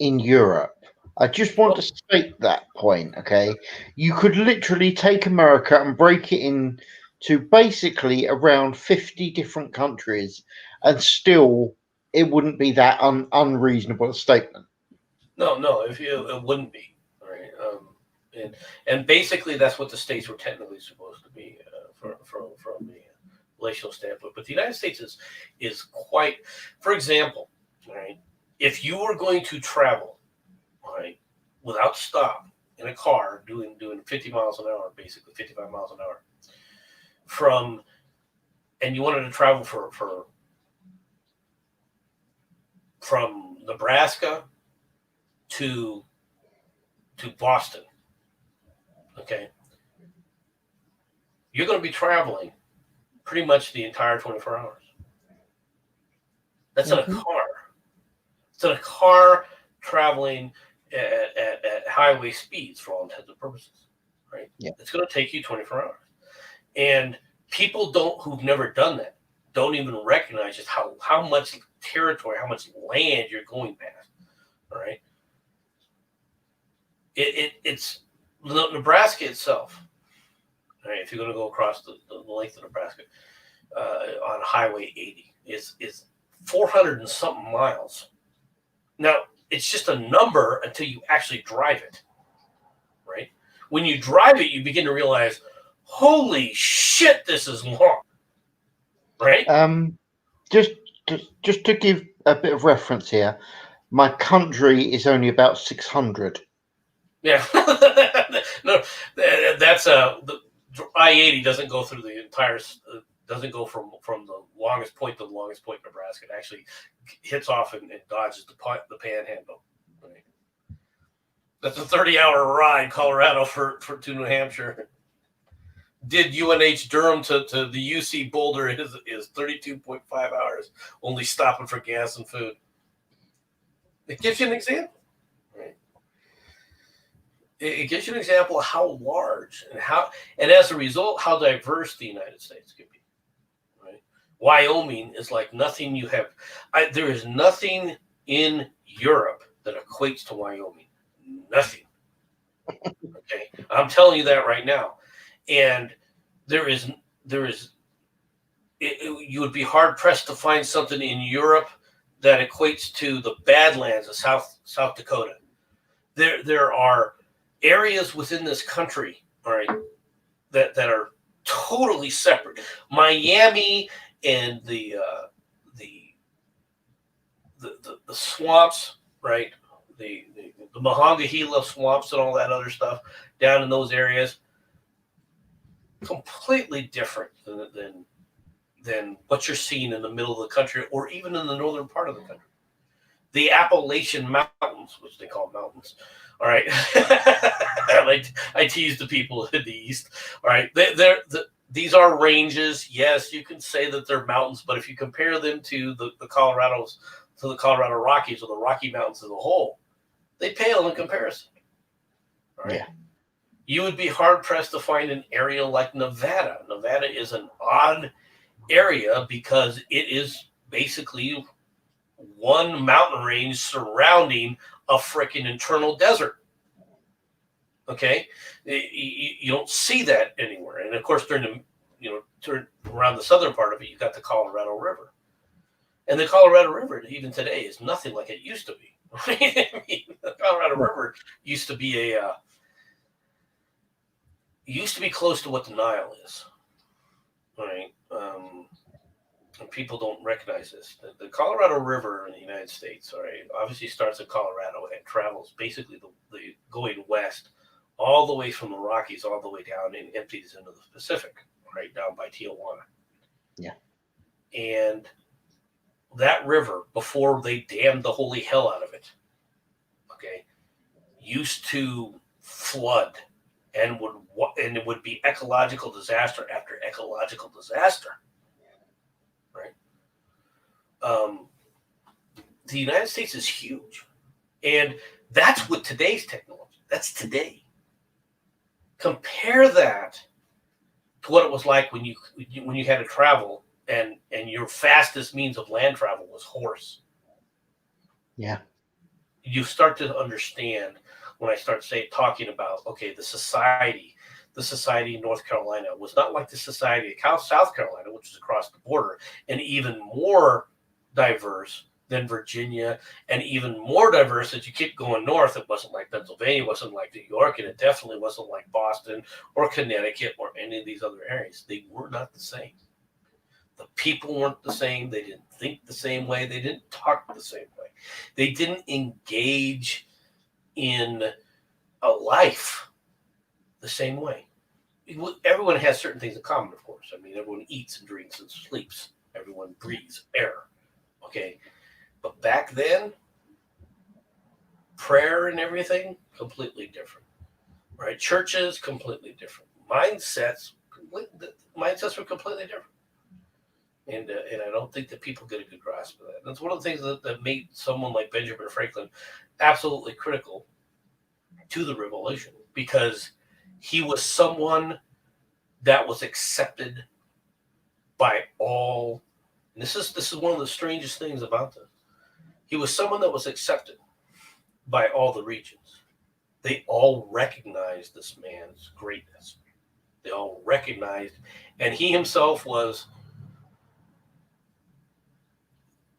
in Europe. I just want to state that point, okay? You could literally take America and break it into basically around 50 different countries, and still it wouldn't be that unreasonable a statement. No, it wouldn't be. All right. And basically that's what the states were technically supposed to be from a relational standpoint. But the United States is quite, for example, all right, if you were going to travel, all right, without stop in a car doing 50 miles an hour, basically 55 miles an hour, and you wanted to travel from Nebraska to Boston, okay, you're going to be traveling pretty much the entire 24 hours. That's in a car. It's in a car traveling at highway speeds for all intents and purposes, right? Yeah. It's going to take you 24 hours. And people who've never done that don't even recognize just how much territory, how much land you're going past, all right? It's Nebraska itself. All right, if you're going to go across the length of Nebraska on Highway 80, is 400 and something miles. Now it's just a number until you actually drive it, right? When you drive it, you begin to realize, holy shit, this is long, right? Just to give a bit of reference here, my country is only about 600. Yeah, no, that's the I-80 doesn't go through the entire, doesn't go from the longest point to the longest point in Nebraska. It actually hits off and dodges the panhandle. Right? That's a 30-hour ride, Colorado to New Hampshire. Did UNH Durham to the UC Boulder is 32.5 hours, only stopping for gas and food. It gives you an example. Right? It gives you an example of how large and as a result, how diverse the United States can be. Right? Wyoming is like nothing you have. There is nothing in Europe that equates to Wyoming. Nothing. Okay, I'm telling you that right now. And you would be hard pressed to find something in Europe that equates to the Badlands of South Dakota. There are areas within this country, all right, that are totally separate. Miami and the swamps, right? The Monongahela swamps and all that other stuff down in those areas, completely different than what you're seeing in the middle of the country or even in the northern part of the country. The Appalachian Mountains, which they call mountains, all right. I tease the people in the East, all right. These are ranges. Yes, you can say that they're mountains, but if you compare them to the Colorado Rockies or the Rocky Mountains as a whole, they pale in comparison. All right. Yeah. You would be hard pressed to find an area like Nevada. Nevada is an odd area because it is basically one mountain range surrounding a freaking internal desert. Okay, you don't see that anywhere, and of course during around the southern part of it, you've got the Colorado River, and the Colorado River even today is nothing like it used to be. I mean, the Colorado River used to be used to be close to what the Nile is. All right. And people don't recognize this. The Colorado River in the United States, all right, obviously starts in Colorado and travels basically the going west all the way from the Rockies all the way down and empties into the Pacific, right down by Tijuana. Yeah. And that river, before they dammed the holy hell out of it, okay, used to flood and it would be ecological disaster after ecological disaster, right? The United States is huge, and that's with today's technology. That's today. Compare that to what it was like when you had to travel, and your fastest means of land travel was horse. Yeah. You start to understand when I start talking about, okay, the society in North Carolina was not like the society of South Carolina, which is across the border, and even more diverse than Virginia, and even more diverse as you keep going north. It wasn't like Pennsylvania, it wasn't like New York, and it definitely wasn't like Boston or Connecticut or any of these other areas. They were not the same. The people weren't the same. They didn't think the same way. They didn't talk the same way. They didn't engage in a life the same way. Everyone has certain things in common, of course. I mean, everyone eats and drinks and sleeps. Everyone breathes air. Okay. But back then, prayer and everything, completely different. Right? Churches, completely different. Mindsets were completely different. And I don't think that people get a good grasp of that. That's one of the things that made someone like Benjamin Franklin absolutely critical to the revolution, because he was someone that was accepted by all. And this is one of the strangest things about this. He was someone that was accepted by all the regions. They all recognized this man's greatness. They all recognized, and he himself was,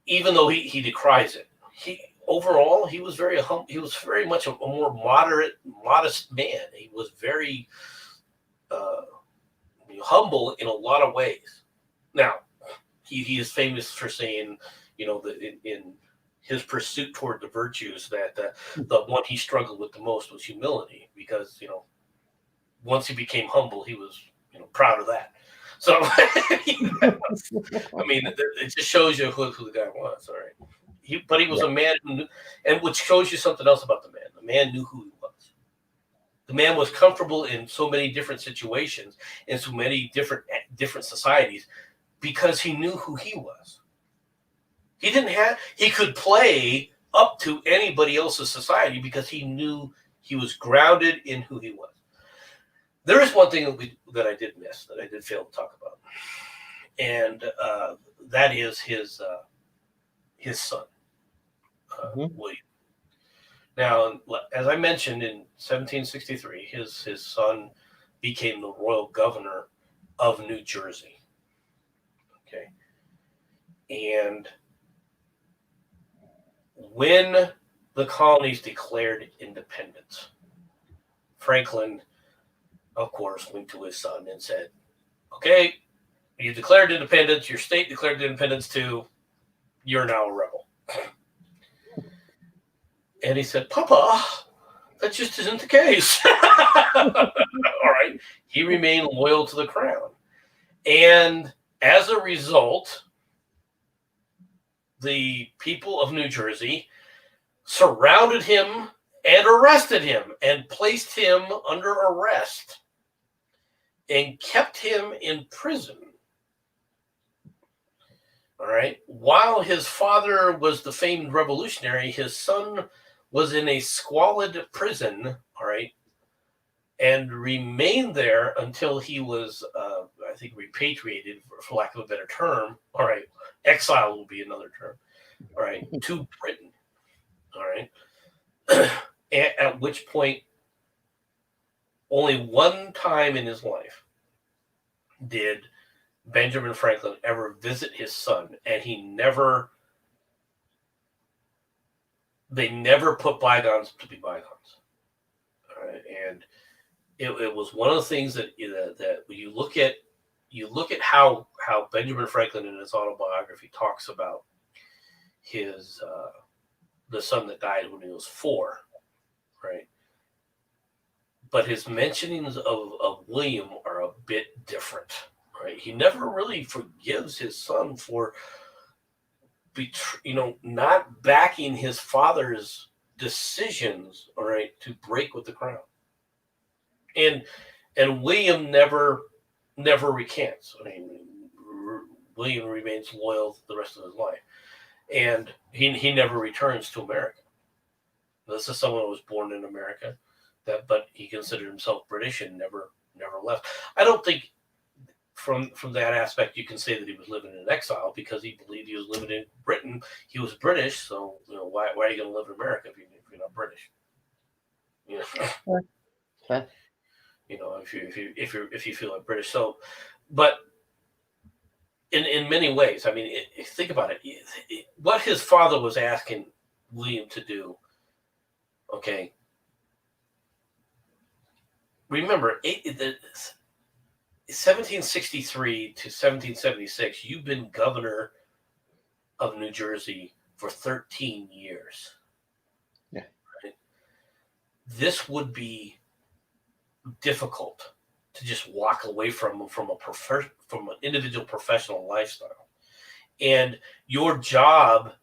even though he decries it, overall he was very he was very much a more modest man. He was very humble in a lot of ways. Now, he is famous for saying, that in his pursuit toward the virtues, that the one he struggled with the most was humility, because once he became humble, he was proud of that. So I mean, it just shows you who the guy was. All right, but he was a man who knew, and which shows you something else about the man. The man knew who he was. The man was comfortable in so many different situations, in so many different societies, because he knew who he was. He could play up to anybody else's society because he knew he was grounded in who he was. There is one thing that I did miss, that I did fail to talk about, and that is his son, William. Now, as I mentioned, in 1763, his son became the royal governor of New Jersey. Okay, and when the colonies declared independence, Franklin, of course, went to his son and said, okay, you declared independence, your state declared independence too, you're now a rebel. And he said, Papa, that just isn't the case. All right. He remained loyal to the crown. And as a result, the people of New Jersey surrounded him and arrested him and placed him under arrest and kept him in prison. All right. While his father was the famed revolutionary, his son was in a squalid prison, all right, and remained there until he was, I think, repatriated, for lack of a better term. All right. Exile will be another term. All right. To Britain. All right. At which point, only one time in his life did Benjamin Franklin ever visit his son, and they never put bygones to be bygones. All right. And it was one of the things that that when you look at how Benjamin Franklin in his autobiography talks about his the son that died when he was 4, right? But his mentionings of William are a bit different, right? He never really forgives his son for not backing his father's decisions, all right, to break with the crown. And William never recants. I mean, William remains loyal the rest of his life, and he never returns to America. This is someone who was born in America, but he considered himself British and never left. I don't think from that aspect you can say that he was living in exile, because he believed he was living in Britain. He was British, so why are you going to live in America if you're not British? Okay. If you feel like British. So, but in many ways, I mean, think about it. What his father was asking William to do. Okay. Remember, 1763 to 1776, you've been governor of New Jersey for 13 years. Yeah. Right? This would be difficult to just walk away from an individual professional lifestyle. And your job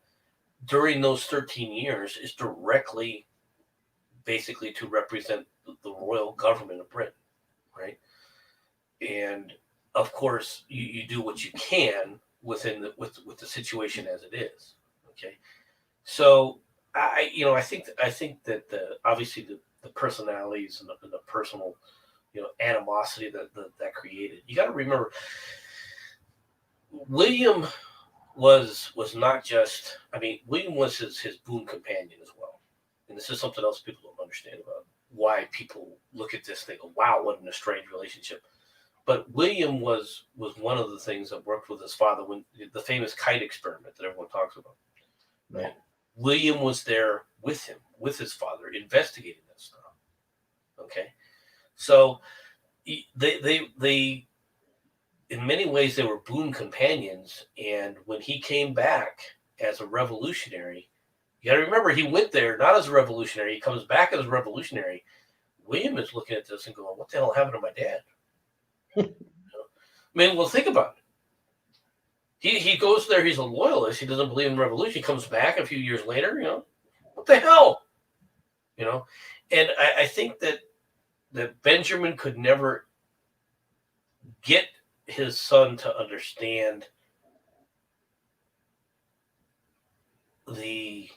during those 13 years is directly, basically, to represent the royal government of Britain, right? And of course, you do what you can within with the situation as it is. Okay, so I think that obviously the personalities and the personal animosity that created. You got to remember, William was not just. I mean, William was his boon companion as well, and this is something else people don't understand about why people look at this. They go, "Wow, what an estranged relationship." But William was one of the things that worked with his father when the famous kite experiment that everyone talks about. Right? William was there with him, with his father, investigating that stuff. Okay, so they in many ways they were boon companions. And when he came back as a revolutionary, you got to remember he went there not as a revolutionary. He comes back as a revolutionary. William is looking at this and going, "What the hell happened to my dad?" I mean, well, think about it. He goes there. He's a loyalist. He doesn't believe in revolution. He comes back a few years later. What the hell? And I think that Benjamin could never get his son to understand the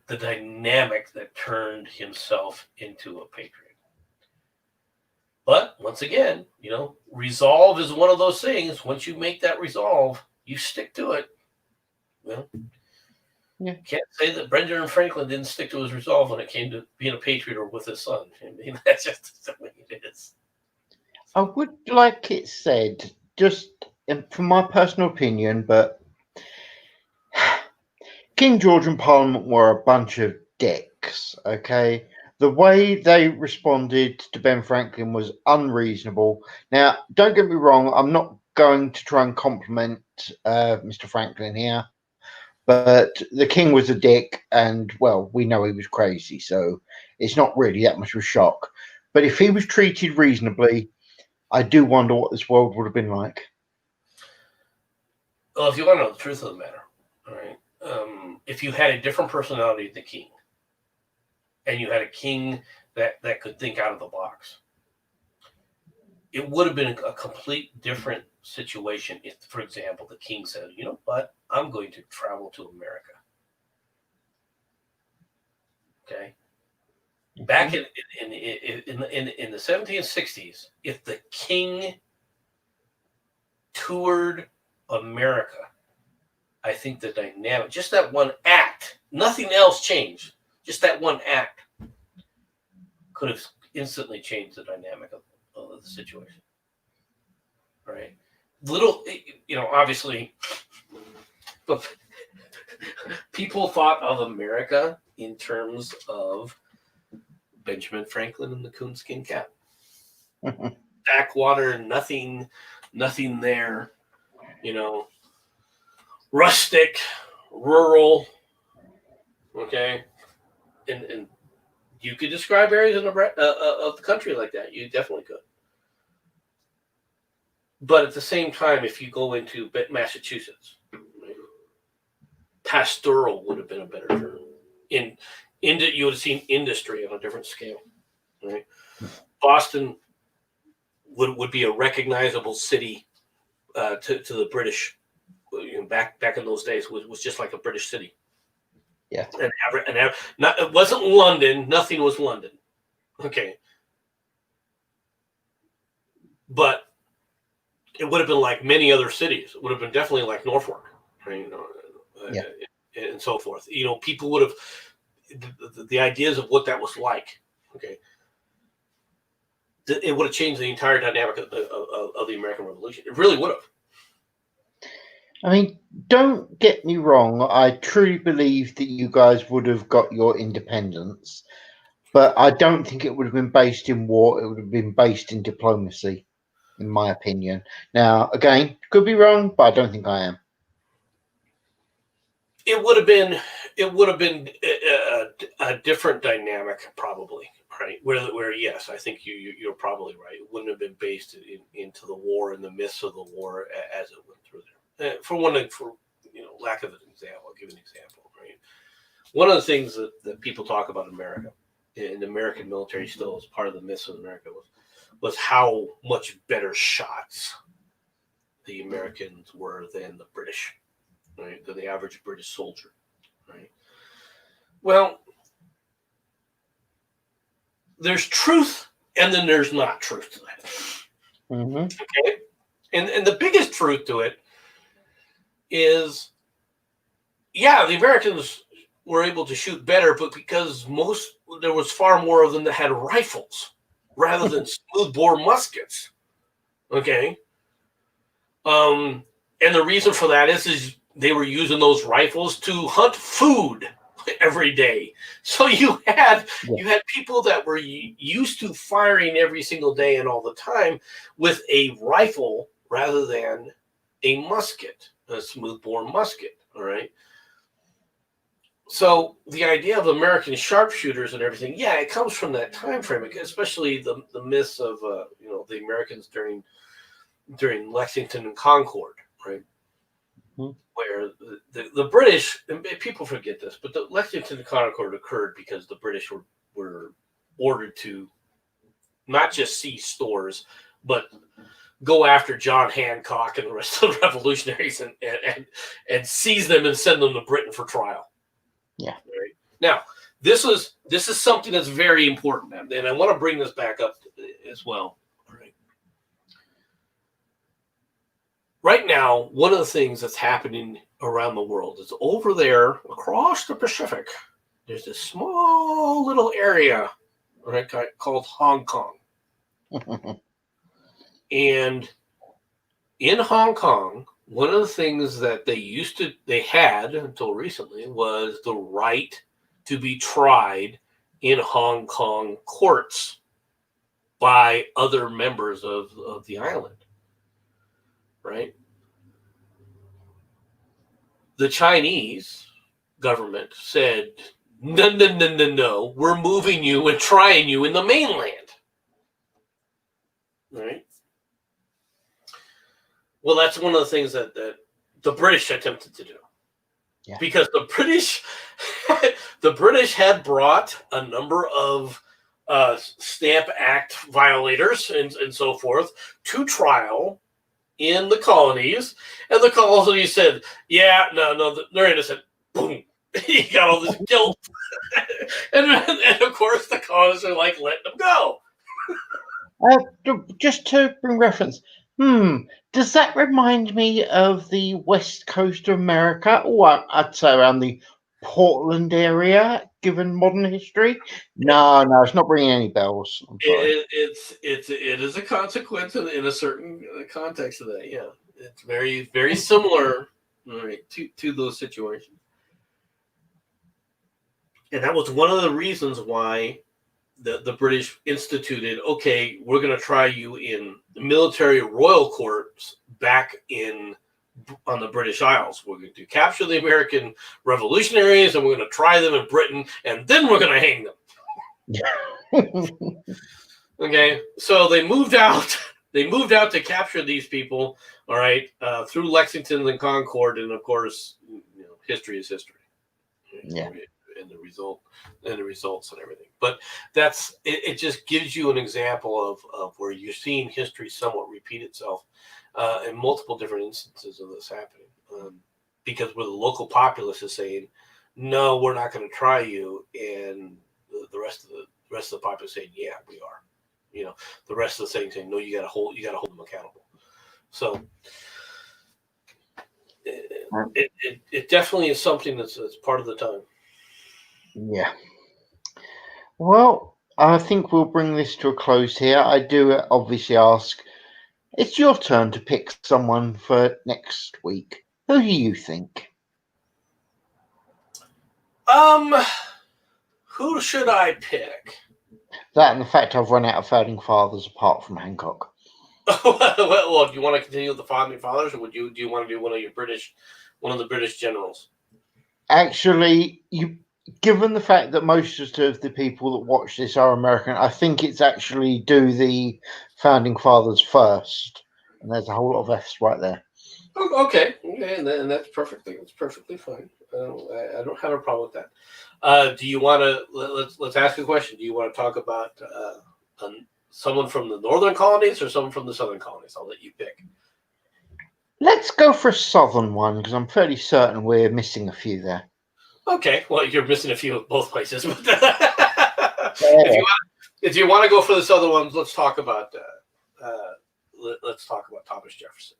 dynamic that turned himself into a patriot. But once again, resolve is one of those things. Once you make that resolve, you stick to it. Can't say that Benjamin Franklin didn't stick to his resolve when it came to being a patriot or with his son. I mean, that's just the way it is. I would like it said, just from my personal opinion, but King George and Parliament were a bunch of dicks, okay? The way they responded to Ben Franklin was unreasonable. Now, don't get me wrong, I'm not going to try and compliment Mr. Franklin here, but the king was a dick, and, well, we know he was crazy, so it's not really that much of a shock. But if he was treated reasonably, I do wonder what this world would have been like. Well, if you want to know the truth of the matter, all right, if you had a different personality than the king, and you had a king that could think out of the box, it would have been a complete different situation if, for example, the king said, "You know what? I'm going to travel to America." Okay. Back in the 1760s, if the king toured America, I think the dynamic, just that one act, nothing else changed, just that one act could have instantly changed the dynamic of the situation. Right? Obviously, but people thought of America in terms of Benjamin Franklin and the coonskin cap. Backwater, nothing there, rustic, rural, okay, and you could describe areas of the country like that. You definitely could. But at the same time, if you go into Massachusetts, pastoral would have been a better term. You would have seen industry on a different scale, right? Boston would be a recognizable city to the British. Back in those days was just like a British city. Yeah. It wasn't London. Nothing was London. Okay. But it would have been like many other cities. It would have been definitely like Norfolk, right? And so forth. People would have the ideas of what that was like. Okay. It would have changed the entire dynamic of the American Revolution. It really would have. I mean, don't get me wrong. I truly believe that you guys would have got your independence, but I don't think it would have been based in war. It would have been based in diplomacy, in my opinion. Now, again, could be wrong, but I don't think I am. It would have been a different dynamic, probably, right? Where yes, I think you're probably right. It wouldn't have been based into the war and the myths of the war as it went through there. For lack of an example, I'll give an example. Right, one of the things that people talk about America, and the American military still is part of the myths of America, was how much better shots the Americans were than the British. Right, than the average British soldier, right? Well, there's truth, and then there's not truth to that. Mm-hmm. Okay, and the biggest truth to it is, yeah, the Americans were able to shoot better, but because there was far more of them that had rifles rather than smoothbore muskets. Okay, and the reason for that is they were using those rifles to hunt food every day. So you had people that were used to firing every single day and all the time with a rifle rather than a musket, a smoothbore musket. All right. So the idea of American sharpshooters and everything, yeah, it comes from that time frame, especially the myths of the Americans during Lexington and Concord, right? Where the British, and people forget this, but the Lexington and Concord occurred because the British were ordered to not just seize stores, but go after John Hancock and the rest of the revolutionaries and seize them and send them to Britain for trial. Yeah. Right? Now, this is something that's very important, and I want to bring this back up as well. Right now, one of the things that's happening around the world is over there across the Pacific, there's this small little area, right, called Hong Kong. And in Hong Kong, one of the things that they had until recently was the right to be tried in Hong Kong courts by other members of the island. Right? The Chinese government said, no, we're moving you and trying you in the mainland. Right? Well, that's one of the things that the British attempted to do. Yeah. Because the British had brought a number of Stamp Act violators and so forth to trial in the colonies, and the colonies said, yeah, no, they're innocent. Boom. You got all this guilt. and of course the colonists are like, let them go. Just to bring reference, does that remind me of the west coast of America, or I'd say around the Portland area, given modern history? No, it's not ringing any bells. I'm sorry. It is a consequence in a certain context of that. Yeah, it's very, very similar, right, to those situations. And that was one of the reasons why the British instituted, okay, we're going to try you in the military royal courts back on the British Isles. We're going to capture the American revolutionaries, and we're going to try them in Britain, and then we're going to hang them. Okay, so they moved out. They moved out to capture these people. All right, through Lexington and Concord, and of course, history is history. Yeah. And the results and everything. But that's it. Just gives you an example of where you're seeing history somewhat repeat itself in multiple different instances of this happening, because where the local populace is saying, "No, we're not going to try you," and the rest of the populace saying, "Yeah, we are." The rest of the saying, "No, you got to hold them accountable." So it definitely is something that's part of the time. Yeah. Well, I think we'll bring this to a close here. I do obviously ask, it's your turn to pick someone for next week. Who do you think? Who should I pick? That and the fact I've run out of founding fathers apart from Hancock. Well, do you want to continue with the founding fathers, or do you want to do one of the British generals? Actually, given the fact that most of the people that watch this are American, I think it's actually do the founding fathers first, and there's a whole lot of F's right there. Okay, and that's perfectly fine. I don't have a problem with that. Do you want to let's ask a question? Do you want to talk about someone from the northern colonies or someone from the southern colonies? I'll let you pick. Let's go for a southern one because I'm fairly certain we're missing a few there. Okay, well, you're missing a few of both places. But if you want to go for the southern ones, let's talk about Thomas Jefferson.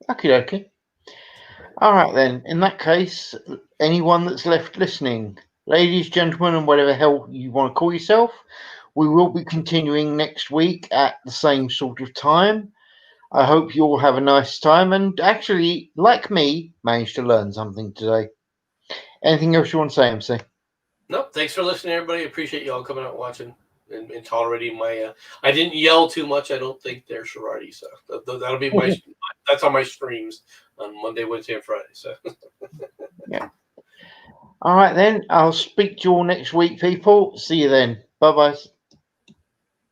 Okay. All right then. In that case, anyone that's left listening, ladies, gentlemen, and whatever hell you want to call yourself, we will be continuing next week at the same sort of time. I hope you all have a nice time and actually, like me, managed to learn something today. Anything else you want to say, MC? No, thanks for listening, everybody. Appreciate you all coming out and watching and tolerating my. I didn't yell too much. I don't think they're sorority, so that'll be that's on my streams on Monday, Wednesday, and Friday. So yeah. All right then. I'll speak to you all next week, people. See you then. Bye bye.